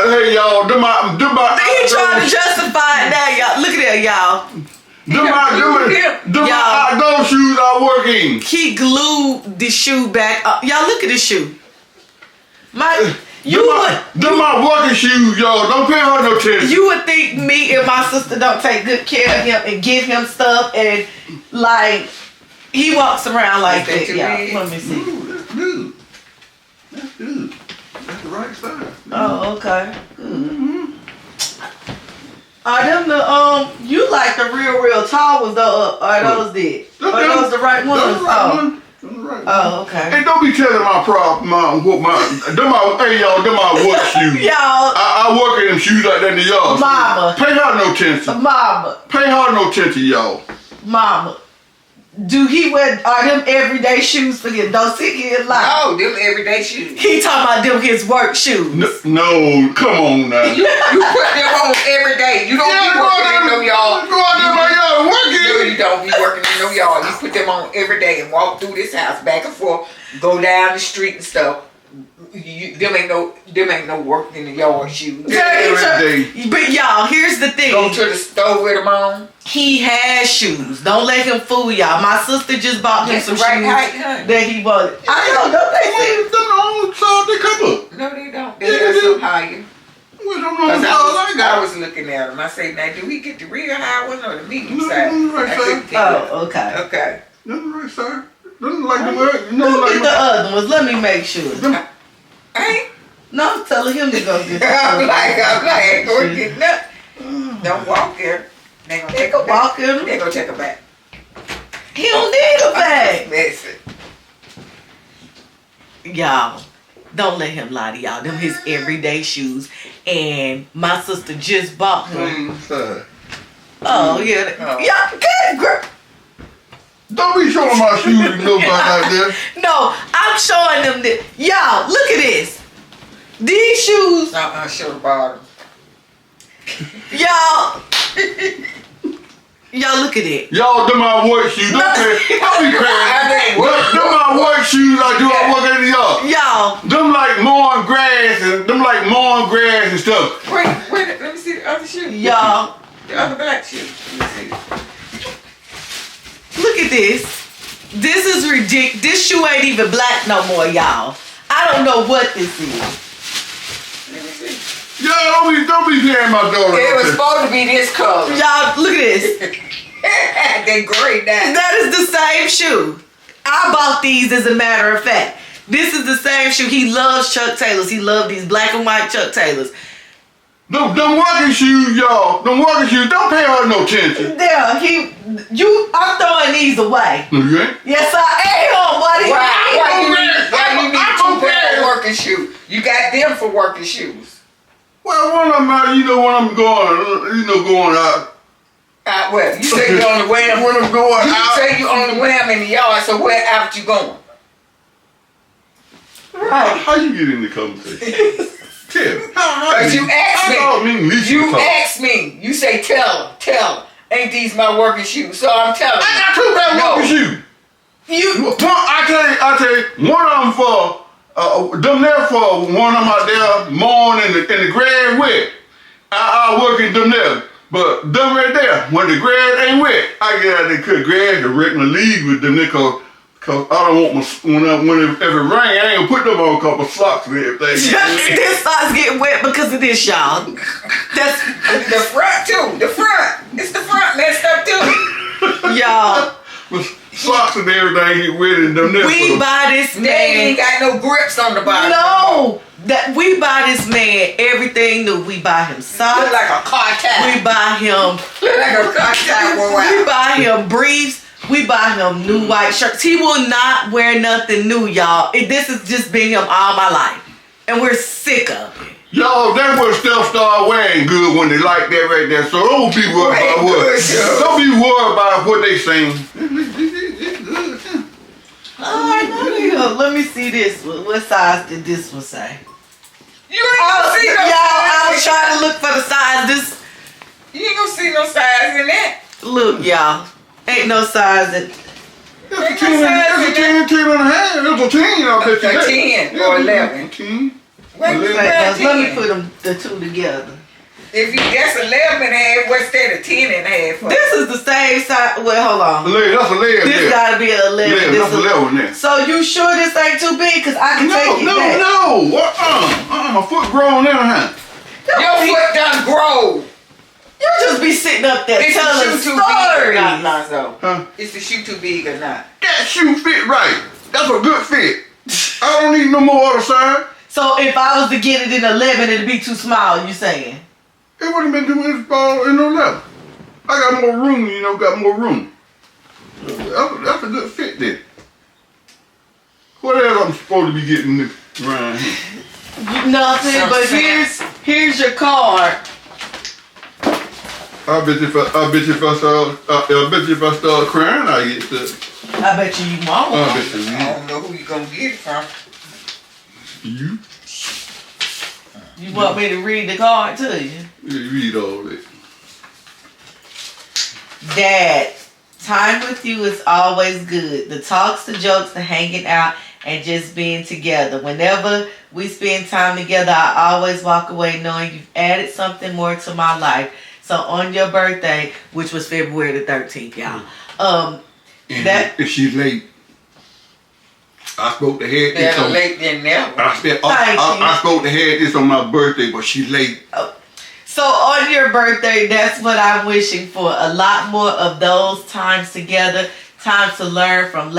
Hey y'all, them my
he trying to justify it now, y'all. Look at that, y'all.
Them my outdoor shoes I work in.
He glued the shoe back up. Y'all look at the shoe.
Them my working shoes, y'all. Don't pay her no attention.
You would think me and my sister don't take good care of him and give him stuff, and like he walks around like that, y'all. Let me see.
Ooh, that's good. That's the right size.
Oh, okay. Mm-hmm. Are them you like the real tall ones though? Are those dead? Are those the right ones? Oh, okay.
Hey, don't be telling my problem, them my work shoes.
Y'all.
I work in them shoes like that in the yard.
Mama.
Pay her no attention.
Mama.
Pay her no attention, y'all.
Mama. Do he wear, are them everyday shoes for him? Don't sit here like.
No, them everyday shoes.
He talking about them his work shoes.
No, come on now.
You put them on every day. You don't be working in no yard.
Go out there in my yard working.
No, you don't be working in no yard. You put them on every day and walk through this house back and forth, go down the street and stuff. Them ain't no work in the yard shoes.
But y'all, here's the thing.
Go to the store with them on.
He has shoes. Don't let him fool y'all. My sister just bought him some shoes that he wanted. I know, don't they see?
Them the only size they come up.
No, they don't. They're so higher. I was looking at him. I say, now, do we get the real high one or the medium size?
Oh, okay.
Okay.
That's the right size. Doesn't like the
word. Look at the other ones. Let me make sure.
Hey.
No, I'm telling him to go get
I'm like, go get nothing. Don't walk here. They gonna take a
walk
him. They gonna take a back.
He don't need a bag.
Listen.
Y'all, don't let him lie to y'all. Them his everyday shoes. And my sister just bought him. Oh, yeah. Y'all, good girl.
Don't be showing my shoes to nobody out there.
No, I'm showing them that. Y'all, look at this. These shoes.
Show the bottom.
Y'all. Y'all look at it.
Y'all, them my work shoes. Don't be crazy. Them my work shoes I work in the yard.
Y'all.
Them like mowing grass and stuff.
Wait, let me see the other shoe.
Y'all.
The other black shoe. Let me see.
Look at this. This is ridiculous. This shoe ain't even black no more, y'all. I don't know what this is.
Let me see.
Y'all, don't be paying my daughter.
It was supposed to be this color.
Y'all, look at this.
They gray now.
That is the same shoe. I bought these as a matter of fact. This is the same shoe. He loves Chuck Taylors. He loves these black and white Chuck Taylors.
Them working shoes, y'all. Them working shoes, don't pay her no attention.
Yeah, I'm throwing these away.
Okay.
Yes, I am.
Why you need two pair of working shoes? You got them for working shoes.
Well, one of them out, when I'm going out.
Well, you say you're on the way.
When I'm going out.
You say you're on the way in the yard, so where out you going?
Right.
How you get in the conversation? Tell me.
Because you asked me. You asked me. You say, tell her. Ain't these my working shoes? So I'm telling you.
I got two pair of working shoes. I tell you, one of them for, them there for one of them out there mowing in the grass wet. I work in them there. But them right there, when the grass ain't wet, I get out there cut grass and wreck my leaves with them there cause I don't want if it rain, I ain't gonna put them on a couple socks and everything.
This socks get wet because of this, y'all. That's
the front too. The front. It's the front messed up too.
Y'all.
Socks and everything get wet in them there.
We buy this man.
They ain't got no grips on the bottom.
No. That we buy this man everything new. We buy him socks.
Look like a car tie.
We buy him.
Look like a car tie.
We buy him briefs. We buy him new white shirts. He will not wear nothing new, y'all. This has just been him all my life. And we're sick of it.
Y'all, that's what stuff start wearing good when they like that right there. So don't be worried about what. Don't be worried about what they saying.
Alright, let me see this one. What size did this one say?
You ain't gonna see no
y'all, I was
size.
trying to look for the size. This
You ain't gonna see no size in that.
look, y'all. Ain't no size in.
It's a 10 and a half. It's a 10, I bet you
A
that.
10 or 11.
A 10.
Wait,
Let me put them the two together.
If you that's 11 and a half, what's that? A 10 and a half? For?
This is the same size. Well, hold on.
That's a leg.
This gotta be an 11.
Yeah,
This
that's 11 there.
So you sure this ain't too big? Cause I can take it back.
No. My foot grown now, huh?
Your foot done grow.
You just be sitting up there
Is the
telling
shoe too big or
stories.
not, Lonzo?
Huh?
Is the shoe too big or not?
That shoe fit right. That's a good fit. I don't need no more other size.
So if I was to get it in 11, it'd be too small, you saying?
It would have been too much ball in no level. I got more room, got more room. That's a good fit there. What else I'm supposed to be getting around here?
Nothing, but here's your card.
I bet if I start crying, I get stuff.
I bet you won't.
I bet you
I don't know who you gonna get it from.
You?
You want me to read the card to you?
You read all that.
Dad, time with you is always good. The talks, the jokes, the hanging out, and just being together. Whenever we spend time together, I always walk away knowing you've added something more to my life. So on your birthday, which was February the 13th, y'all.
If she's late, I spoke to her.
Better late than never.
I spoke to her this on my birthday, but she's late.
So on your birthday, that's what I'm wishing for. A lot more of those times together. Times to learn from,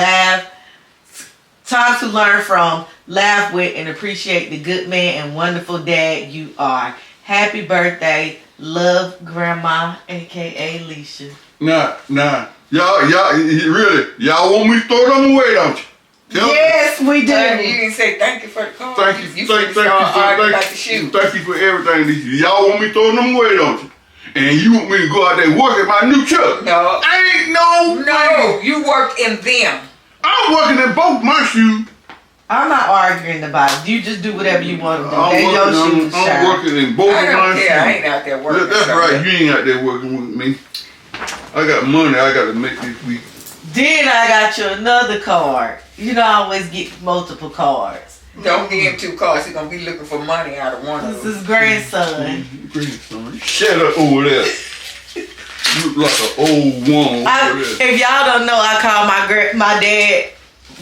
laugh with, and appreciate the good man and wonderful dad you are. Happy birthday. Love, Grandma, a.k.a. Alicia.
Nah. Y'all want me to throw them away, don't you?
Yes, we do.
You didn't say thank you for the card.
Thank you for everything. Y'all want me to throw them away, don't you? And you want me to go out there and work at my new truck?
No.
Ain't no way.
You work in them.
I'm working in both my shoes.
I'm not arguing about it. You just do whatever you want to do.
I'm working in both of my shoes.
I don't care. I ain't out there working.
That's right. You ain't out there working with me. I got money I got to make this week.
Then I got you another card. You don't always get multiple cards.
Don't give him 2 cards. He's going to be looking for money out of one of them.
This is grandson.
Grandson. Shut up over there. You look like an old woman over there.
If y'all don't know, I call my dad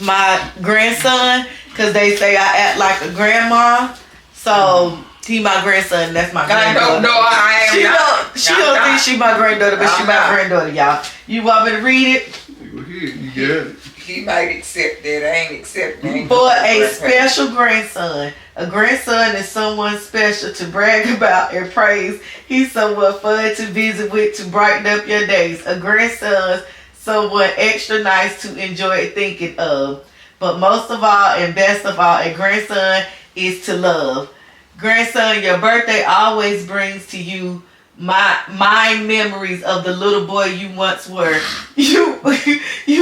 my grandson because they say I act like a grandma. So he my grandson. That's my granddaughter.
I am
She don't think she my granddaughter, but she my granddaughter, y'all. You want me to read it?
Go ahead. You got it.
He might accept that. I ain't accepting.
For a special grandson. A grandson is someone special to brag about and praise. He's someone fun to visit with to brighten up your days. A grandson, someone extra nice to enjoy thinking of. But most of all and best of all, a grandson is to love. Grandson, your birthday always brings to you my memories of the little boy you once were. You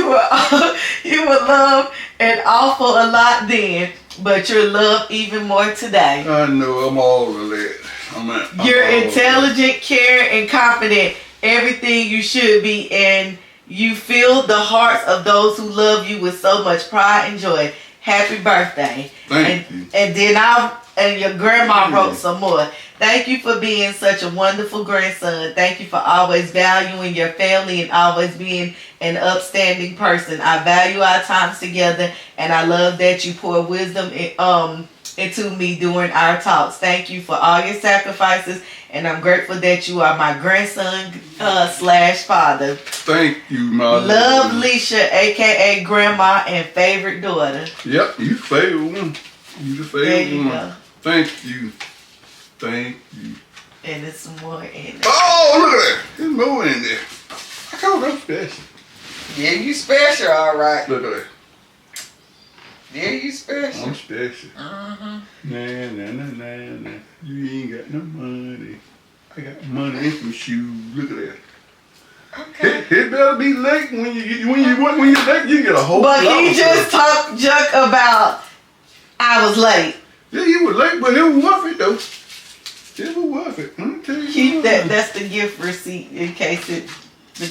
were loved and awful a lot then, but you're loved even more today.
I know, I'm all of that.
You're intelligent, caring, and confident. Everything you should be, and you fill the hearts of those who love you with so much pride and joy. Happy birthday.
Thank you.
And then your grandma wrote some more. Thank you for being such a wonderful grandson. Thank you for always valuing your family and always being an upstanding person. I value our times together, and I love that you pour wisdom into me during our talks. Thank you for all your sacrifices, and I'm grateful that you are my grandson / father.
Thank you, my
love, Leisha, aka grandma and favorite daughter.
Yep, you favorite one. You the favorite one. Go. Thank you. Thank you.
And there's some more in there.
Oh, look at that. There's more in there. I told you I'm special.
Yeah, you special, all right.
Look at that.
Yeah, you special.
I'm special. Nah. You ain't got no money. I got money and some shoes. Look at that.
Okay.
It better be late when you're late. You get a whole.
But he just talked junk about I was late.
Yeah, you was late, but it was worth it though. It was worth it. Let me tell you.
Keep that. That's the gift receipt in case the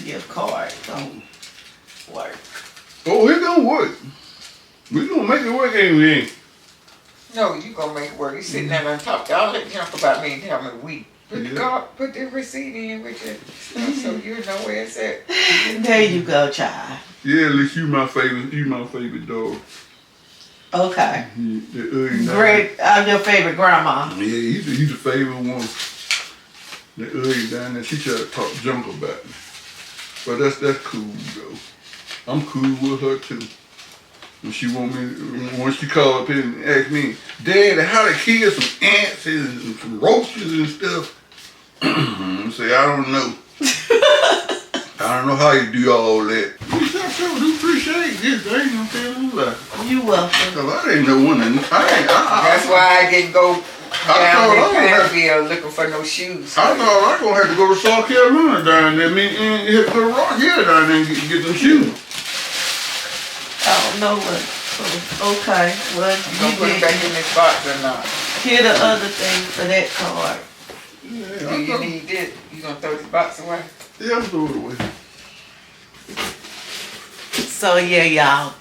gift card don't work.
Oh, it don't work. We gonna make it work, ain't we?
No, you gonna make it work. You sitting there on top. Y'all let jump about me and tell me we put the receipt in with your stuff so you know where it's at.
There you go, child.
Yeah, at least you my favorite. You my favorite dog.
Okay.
Great.
I'm your favorite grandma.
Yeah, he's the favorite one. The ugly down there, she tried to talk junk about me. But that's cool though. I'm cool with her too. When she called up here and asked me, Daddy, how to kill some ants and some roaches and stuff. I say, I don't know. I don't know how you do all that. I do appreciate this. I ain't gonna tell you that.
You welcome.
Cause I ain't no one.
That's why I didn't go down in Panville looking for no shoes.
I thought I was gonna have to go to South Carolina down there. And hit the rock here down there and get some shoes.
I don't know what. Okay. Well,
you put it back in this box or not?
Here the other thing for that card.
Yeah, do you need this? You gonna throw this box away?
Yeah, I'm throwing it away.
So yeah, y'all.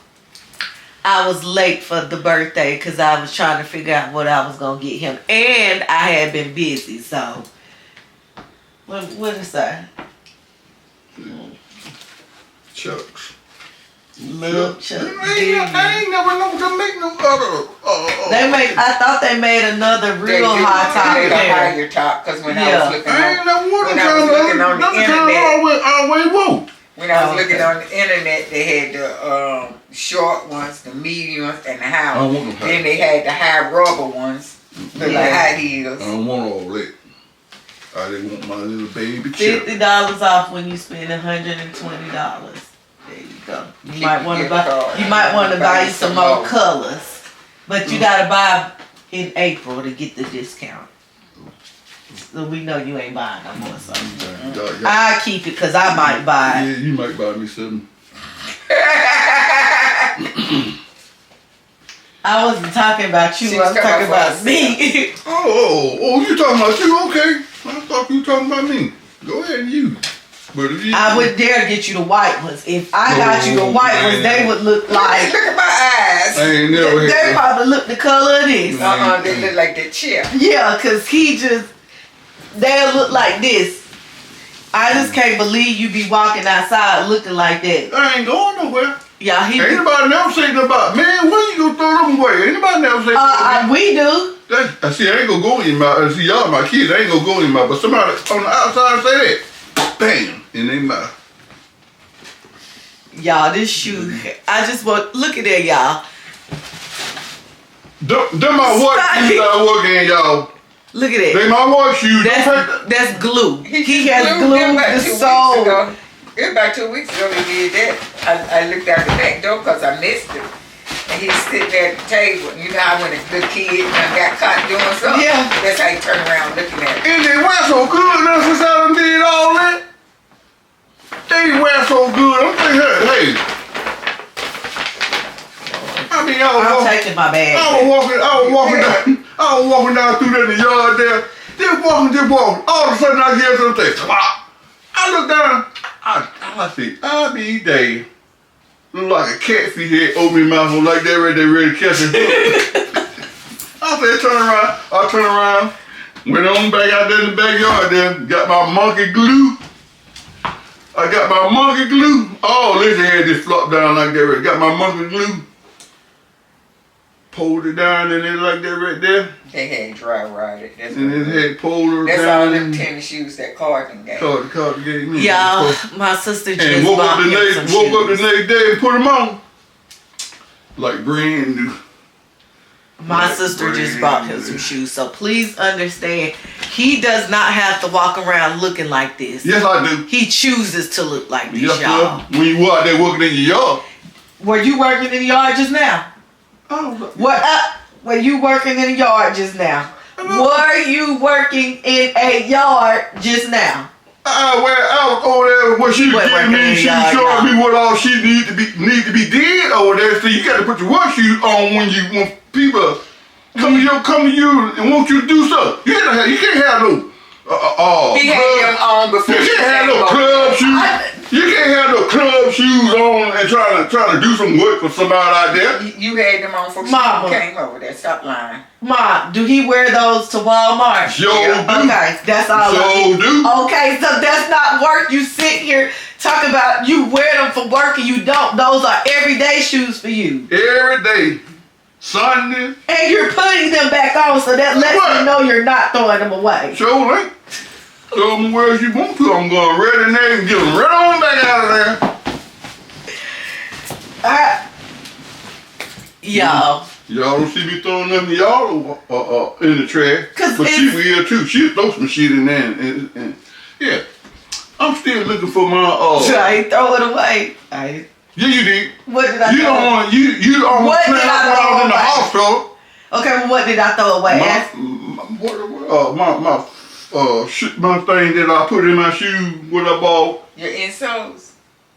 I was late for the birthday because I was trying to figure out what I was gonna get him, and I had been busy. So what is that?
Chucks.
Little Chuck.
I ain't never know to make no other.
They make. I thought they made another real high top.
They made a higher top because when I was looking on the internet, when I was looking on the internet, they had the short ones, the medium ones, and the high ones. Then they had the high rubber ones, the high heels.
I don't want all that. I didn't want my little baby Chuck.
$50 off when you spend $120. There you go. You might want to buy. You might want to buy you some more colors, but you gotta buy in April to get the discount. So we know you ain't buying no more. So I keep it because I might buy it.
Yeah, you might buy me something.
I wasn't talking about you. I was talking about me.
Oh, you talking about you? Okay. I thought you were talking about me. Go ahead and use it. But if you,
I would dare get you the white ones. If I got you the white ones, they would look like.
Look at my eyes.
I ain't never had
They probably look the color of this.
They look like that chair.
Yeah, because they'll look like this. I just can't believe you be walking outside looking like that.
I ain't going nowhere.
Yeah,
ain't nobody never say nothing about, man, when you gonna throw them away? Ain't nobody never say nothing.
We do.
I see, I ain't gonna go in your mouth. See, y'all my kids, I ain't gonna go in your mouth. But somebody on the outside say that, bam, in their mouth.
Y'all, this shoe, I just want, look at that, y'all.
Them my work shoes I work in, y'all.
Look at that.
They my work shoes.
That's glue. He has glued the sole.
It was about 2 weeks ago he did that. I looked out the back door because I missed him. And he's sitting there at the table. You know how when a good kid got caught doing something?
Yeah.
That's how he turned around looking at it.
And they wear so good now since I done did all that. They wear so good. I'm thinking, hey. I mean,
I'm taking my bag.
I was walking down through there in the yard there. Just walking. All of a sudden I hear something say, "Pop." I look down. I see, I be day. Look like a catfish head, open my mouth like that right there, ready to catch it. I said, turn around. I turn around. Went on back out there in the backyard there. Got my monkey glue. Oh, this head just flopped down like that right. Got my monkey glue. Pulled it down in there like that right there.
They had dry rotted.
And his head pulled her
that's
down.
That's all them tennis shoes that Carden gave.
Carden gave me.
Y'all, my sister just
and woke up the next day and put them on. Like brand new.
My sister just bought him some shoes. So please understand, he does not have to walk around looking like this.
Yes, I do.
He chooses to look like this,
yes,
y'all.
Sir. When you out there working in your yard.
Were you working in the yard just now?
Oh,
were you working in the yard just now? Were you working in a yard just now?
I was over there where she was giving me, she was showing me what all she need to be did over there. So you got to put your work shoes on when people come to you and want you to do stuff. You can't have no.
He had them on before.
You can't have no club shoes. You can't have no club shoes on and trying to do some work for somebody out there.
You had them on for
Mama.
You came over there. Stop lying.
Ma, do he wear those to Walmart?
Sure do.
Okay, that's all.
Sure do.
Okay, so that's not work. You sit here talk about you wear them for work and you don't. Those are everyday shoes for you.
Every day. Sunday.
And you're putting them back on, so that lets me know you're not throwing them away.
Sure ain't. Throw them where you want to. I'm going right in there and get them right on back out of there.
Y'all.
Y'all don't see me throwing them to y'all in the trash. But she will too. She'll throw some shit in there. And yeah. I'm still looking for my...
I ain't throw it away.
Yeah, you did.
What did I
you
throw
don't want you don't
What
plan
did
out
I
when I was
throw
in the
away?
hospital.
Okay, well, what did I throw away?
My thing that I put in my shoe, what I bought.
Your insoles?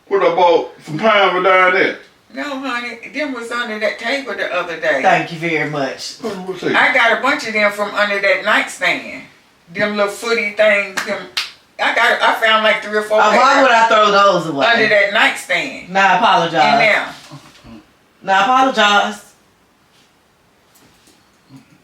What I bought from Pine down there.
No, honey. Them was under that table the other day.
Thank you very much.
I got a bunch of them from under that nightstand. Them little footy things. I found like 3 or 4 pairs.
Why would I throw those away?
Under that nightstand.
Now I apologize.
In there.
Now I apologize.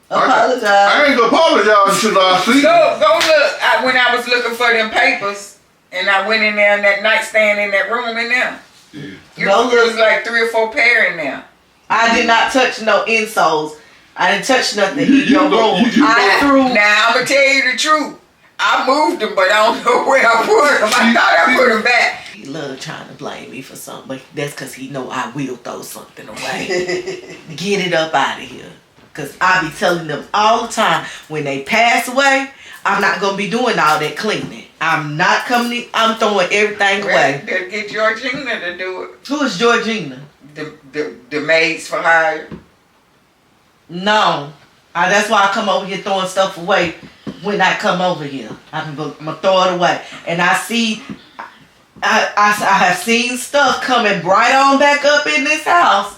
I ain't gonna apologize until I see.
Go look. When I was looking for them papers, and I went in there in that nightstand in that room in there. Yeah. There was like 3 or 4 pair in there.
I did not touch no insoles. I didn't touch nothing in your room. I threw.
Now I'm gonna tell you the truth. I moved them, but I don't know where I put them. I thought I put them back.
He love trying to blame me for something, but that's because he know I will throw something away. Get it up out of here. Because I be telling them all the time, when they pass away, I'm not going to be doing all that cleaning. I'm not coming, I'm throwing everything away.
Better get Georgina to do it.
Who is Georgina?
The maids for hire.
No. That's why I come over here throwing stuff away when I come over here. I'm going to throw it away. And I see, I have seen stuff coming right on back up in this house.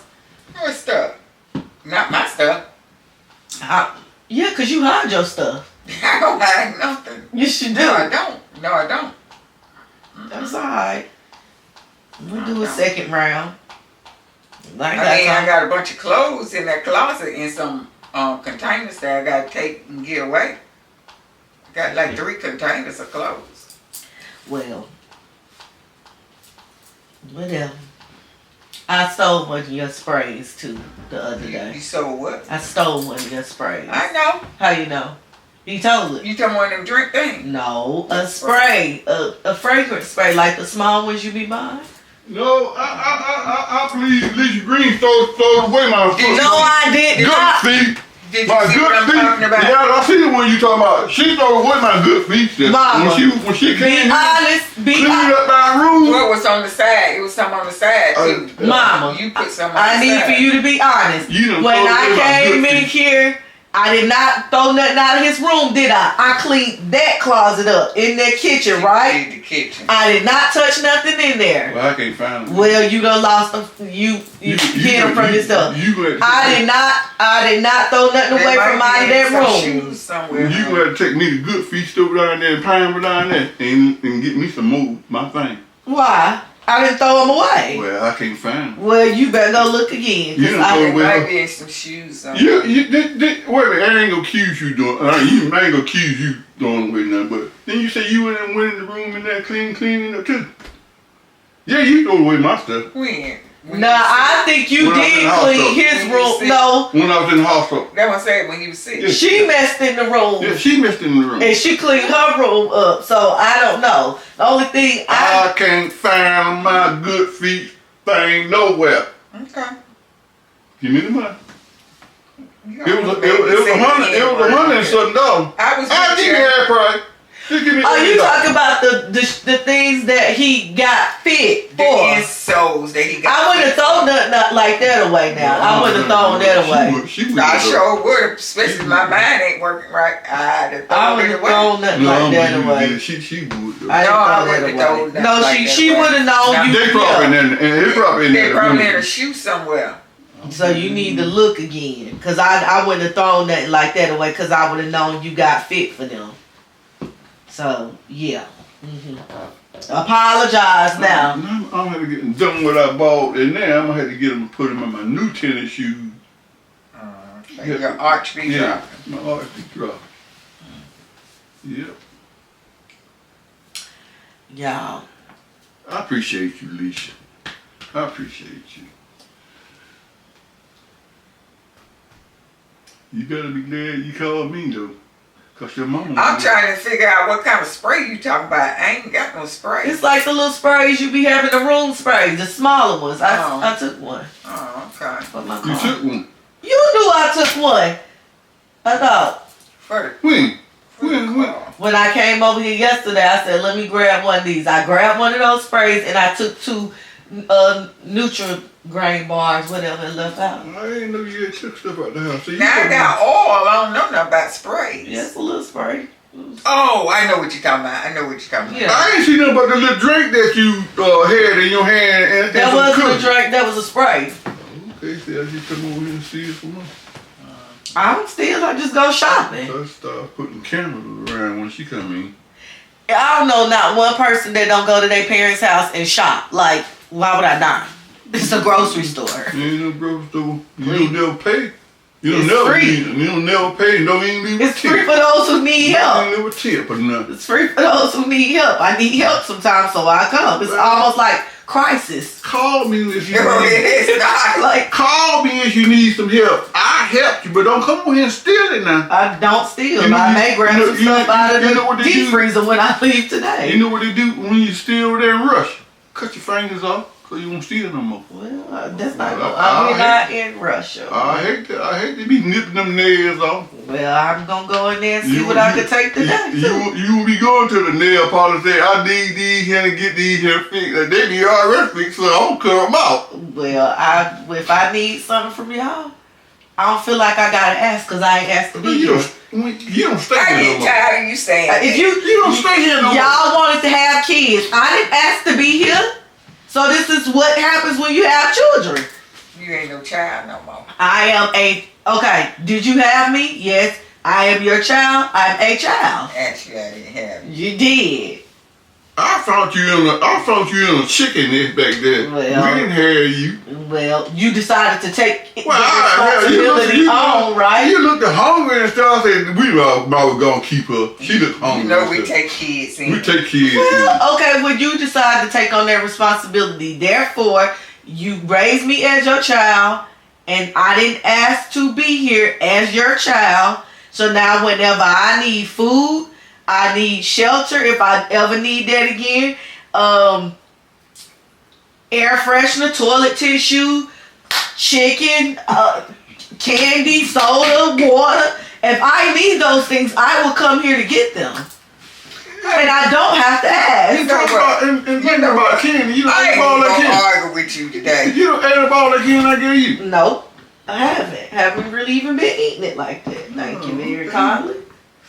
What stuff? Not my stuff.
Yeah, because you hide your stuff.
I don't hide nothing.
Yes, you do.
No, I don't. No, I don't.
That's all right. We'll do a second round.
I got a bunch of clothes in that closet in some containers that I got to take and get away. Got like 3 containers of clothes.
Well, whatever. I stole one of your sprays too the other day.
You stole what?
I stole one of your sprays.
I know.
How you know? You told it.
You talking one of them drink things?
No, a spray, a fragrance spray like the small ones you be buying.
No, I believe Lisa Green stole away my foot.
No, I did not.
Good feet.
Did
my
you see
good
what I'm
feet.
talking about?
Yeah, I see the one you talking about. She stole away my good feet.
Mama,
when she came
be
cleaned up my room.
What was on the side? It was some on the side too.
Mama,
you put some on
I
the
need
side.
for you to be honest.
You
When I came in here, I did not throw nothing out of his room, did I? I cleaned that closet up in that kitchen, right?
The kitchen.
I did not touch nothing in there.
Well, I can't find them.
Well, you done lost them. You get them from yourself. I did not throw nothing away from out of that room.
You gonna take me to good feet over down there and Pine down there and get me some more, my thing.
Why? I didn't throw them away.
Well, I can't find them.
Well, you better go look again.
You done
might be some shoes on.
Wait a minute, I ain't gonna accuse you doing. I ain't gonna accuse you doing away nothing. But then you say you went in the room and there cleaning up too. Yeah, you throw away my stuff.
When?
Nah, I think you did clean his room. No.
When I was in the hospital.
That was said when he was sick.
Yeah.
She messed in the room.
Yeah, she messed in the room.
And she cleaned her room up. So I don't know. The only thing
I can't find my good feet thing nowhere.
Okay.
Give me the money. It was $100 and something. I give you that price. Just give me
you talking about the things that he got fit for?
The insoles that he got.
I wouldn't have thrown nothing like that away now. I wouldn't have thrown that away.
I sure would have, especially my mind ain't working right. I'd have thrown it away.
Thrown nothing like that away.
She would.
I wouldn't have thrown that. No, she would have known you.
They probably in
They probably in a shoe somewhere.
So you need to look again. Because I wouldn't have thrown nothing like that away because I would have known you got fit for them. So, yeah. Apologize now.
I'm going to have to get done what I bought, and now I'm going to have to get them and put them in my new tennis shoes.
Your arch be dropping.
My arch be dropping. Yep.
Y'all.
I appreciate you, Leisha. I appreciate you. You better be glad you called me, though. Because your mama...
I'm trying to figure out what kind of spray you talking about. I ain't got no spray.
It's like the little sprays you be having, the room sprays, the smaller ones. I took one.
Oh, okay.
For my car.
You took one?
You knew I took one. I thought.
When?
When I came over here yesterday, I said, let me grab one of these. I grabbed one of those sprays and I took 2 Nutri-Grain bars, whatever, and left out.
I didn't know you had took stuff out the house. So
now I got oil. I don't know nothing about sprays.
Yeah, it's a little spray.
Oh, I know what you're talking about.
Yeah.
I ain't seen nothing about the little drink that you had in your hand.
That wasn't a drink, that was a spray.
Okay, see, I just come over here and see it for me.
I don't steal, I just go shopping.
So I start putting cameras around when she come in.
I don't know not one person that don't go to their parents' house and shop. Like, why would I not? It's a grocery store.
You ain't no grocery store. You don't never pay. You
It's
don't never
free.
You don't never pay. Don't even leave
It's free for those who need help.
Don't leave a tip or nothing.
It's free for those who need help. I need help sometimes, so I come. It's almost like crisis.
Call me if you
No,
need
it's not. Like,
call me if you need some help. I help you, but don't come over here and steal it now.
I don't steal.
You know,
I may grab some stuff out of
what
the
they
deep
do?
freezer when I leave today.
You know what they do when you steal there and rush? Cut your fingers off so you won't steal no more.
Well, that's not. We're not in Russia.
I hate to be nipping them nails off.
Well, I'm gonna go in there and see what I can take today.
You will be going to the nail parlor and say, I need these here and get these here fixed. And they be already fixed, so I don't cut them out.
Well, if I need something from y'all, I don't feel like I gotta ask because I ain't asked to be here.
You don't stay
I
here
get
no more.
tired of you saying
If
you don't stay here no more.
Y'all wanted to have kids. I didn't ask to be here. So this is what happens when you have children.
You ain't no child no more.
I am okay, did you have me? Yes. I am your child. I'm a child.
Actually, I didn't have you.
You did.
I found you in a chicken nest back there.
Well,
we didn't have you.
Well, you decided to take the responsibility on, right?
You looked hungry and stuff. I said, we were gonna keep her. She looked hungry.
You know we take kids in.
We take kids
Well, okay, well, you decided to take on that responsibility. Therefore, you raised me as your child, and I didn't ask to be here as your child. So now whenever I need food, I need shelter if I ever need that again. Air freshener, toilet tissue, chicken, candy, soda, water. If I need those things, I will come here to get them. And I don't have to ask.
You talk about and think about candy. You don't ain't all that candy.
Argue with you today.
You don't ate up all that candy I gave you.
Nope, I haven't. Haven't really even been eating it like that. Thank you very kindly.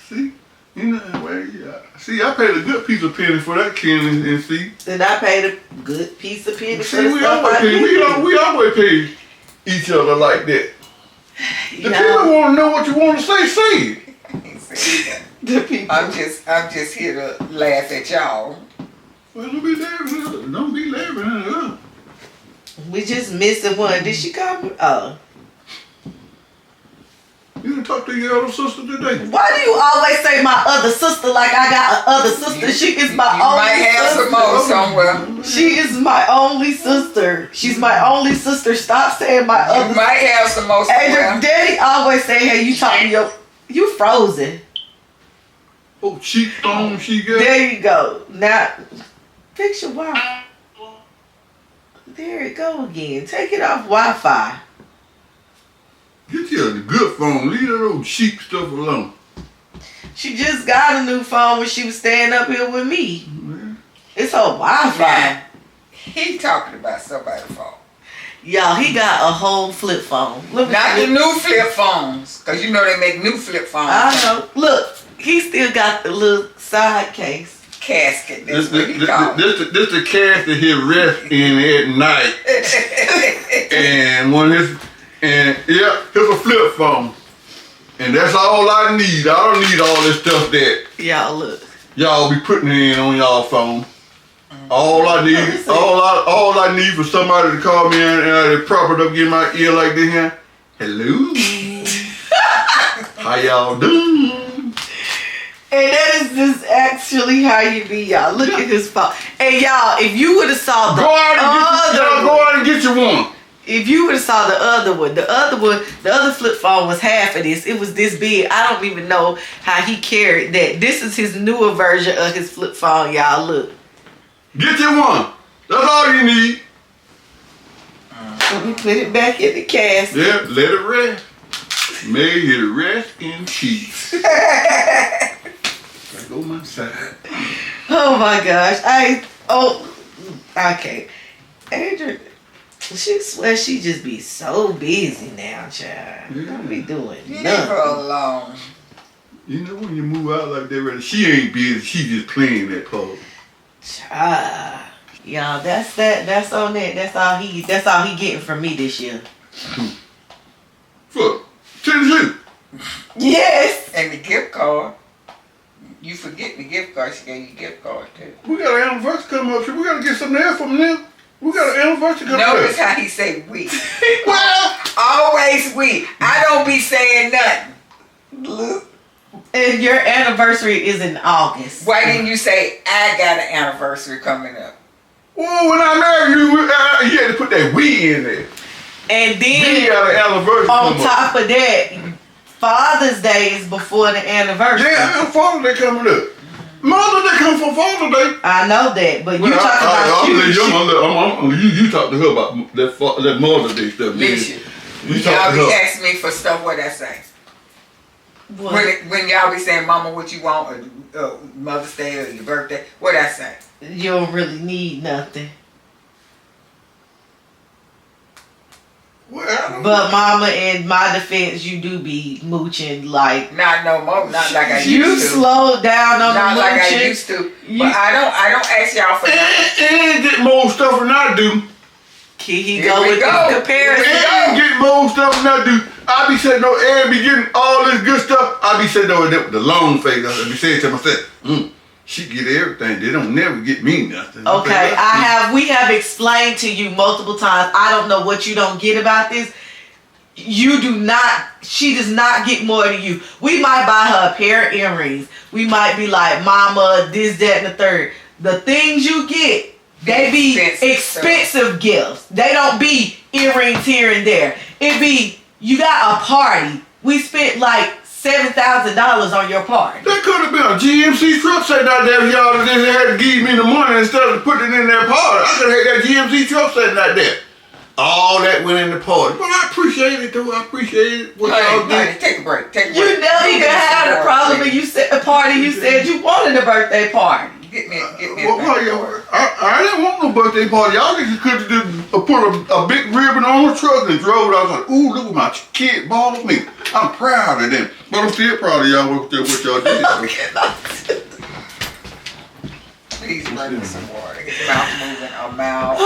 See, you know, well, yeah. See, I paid a good piece of penny for that candy, and see.
And I paid a good piece of penny for
See,
the stuff I did.
we always pay each other like that. The people want to know what you want to say it.
The people.
I'm just here to laugh at y'all.
Well, don't be laughing. Don't be laughing at us.
We just missing one. Did she call me? Oh.
You didn't talk to your other sister today.
Why do you always say my other sister like I got a other sister? She is my only
might have
sister.
some more somewhere.
She is my only sister. She's my only sister. Stop saying my other.
You might have some more
Hey,
somewhere.
Daddy always say, hey, you talking your. You frozen.
Oh, cheekbone she got.
There you go. Now, fix your Wi-Fi. There it go again. Take it off Wi-Fi.
Get you a good phone. Leave that old cheap stuff alone.
She just got a new phone when she was staying up here with me. It's her Wi-Fi.
Nah, he talking about somebody's phone.
Y'all, he got a whole flip phone. Look,
Not the new flip phones, because you know they make new flip phones.
I know. Look, he still got the little side case.
Casket.
This the casket he rests in at night. And when And yeah, here's a flip phone. And that's all I need. I don't need all this stuff that y'all be putting in on y'all phone. All I need for somebody to call me and I prop it up, get my ear like this here. Hello. How y'all doing?
And that is just actually how you be, y'all. Look at his phone. And y'all, if you would have saw the
go out and get you one.
If you would have saw the other one, the other flip phone was half of this. It was this big. I don't even know how he carried that. This is his newer version of his flip phone, y'all. Look.
Get you one. That's all you need.
Let me put it back in the cast.
Yeah, let it rest. May it rest in peace. I go my side.
Oh my gosh. Okay. Adrian, she swears she just be so busy now, child. Don't be doing nothing.
Alone.
You know when you move out like that, she ain't busy. She just playing that part.
Child. Y'all, that's on that. That's all he getting from me this year.
Fuck. Tennessee.
Yes.
And the gift card. You forget the gift card. She gave you a gift card too.
We got an anniversary coming up. So we gotta get something there from them. We got an anniversary coming up.
Notice how he say we. Well, always we. I don't be saying nothing.
And your anniversary is in August.
Why didn't you say I got an anniversary coming up?
Well, when I married you, you had to put that we in there.
And then
we got an anniversary
on top of that, Father's Day is before the anniversary.
Yeah, Father's Day coming up. Mother's Day come for Father's Day.
I know that, but you talk about
you talk to her about that Mother's Day stuff.
Listen, y'all be asking me for stuff. What I say? When y'all be saying, "Mama, what you want?" or Mother's Day or your birthday, what I say?
You don't really need nothing.
Well,
but Mama, in my defense, you do be mooching like
not no more, not like I used to.
You slowed down on
not
the mooching.
Like I used to. But I don't ask y'all for nothing.
And get more stuff than I do.
Here he go with the comparison.
And get more stuff than I do. I be saying no, and be getting all this good stuff. I be saying no, the long face. I be saying to myself, she get everything. They don't never get me nothing.
Okay, we have explained to you multiple times. I don't know what you don't get about this. She does not get more than you. We might buy her a pair of earrings. We might be like, Mama, this, that, and the third. The things you get, they be expensive gifts. They don't be earrings here and there. It be, you got a party. We spent like $7,000 on your party.
That could have been a GMC truck sitting out there. Y'all just had to give me the money instead of putting it in that party. I could have had that GMC truck sitting out there. All that went in the party. But I appreciate it too. I appreciate it. What y'all did.
Take a break.
You never even had a problem when you said a party. You said you wanted a birthday party.
Get me
I didn't want no birthday party. Y'all niggas could have put a big ribbon on the truck and drove it. I was like, ooh, look at my kid balls me. I'm proud of them. But I'm still proud of y'all what y'all did.
Please bring me some water. Get the mouth moving. Our mouth.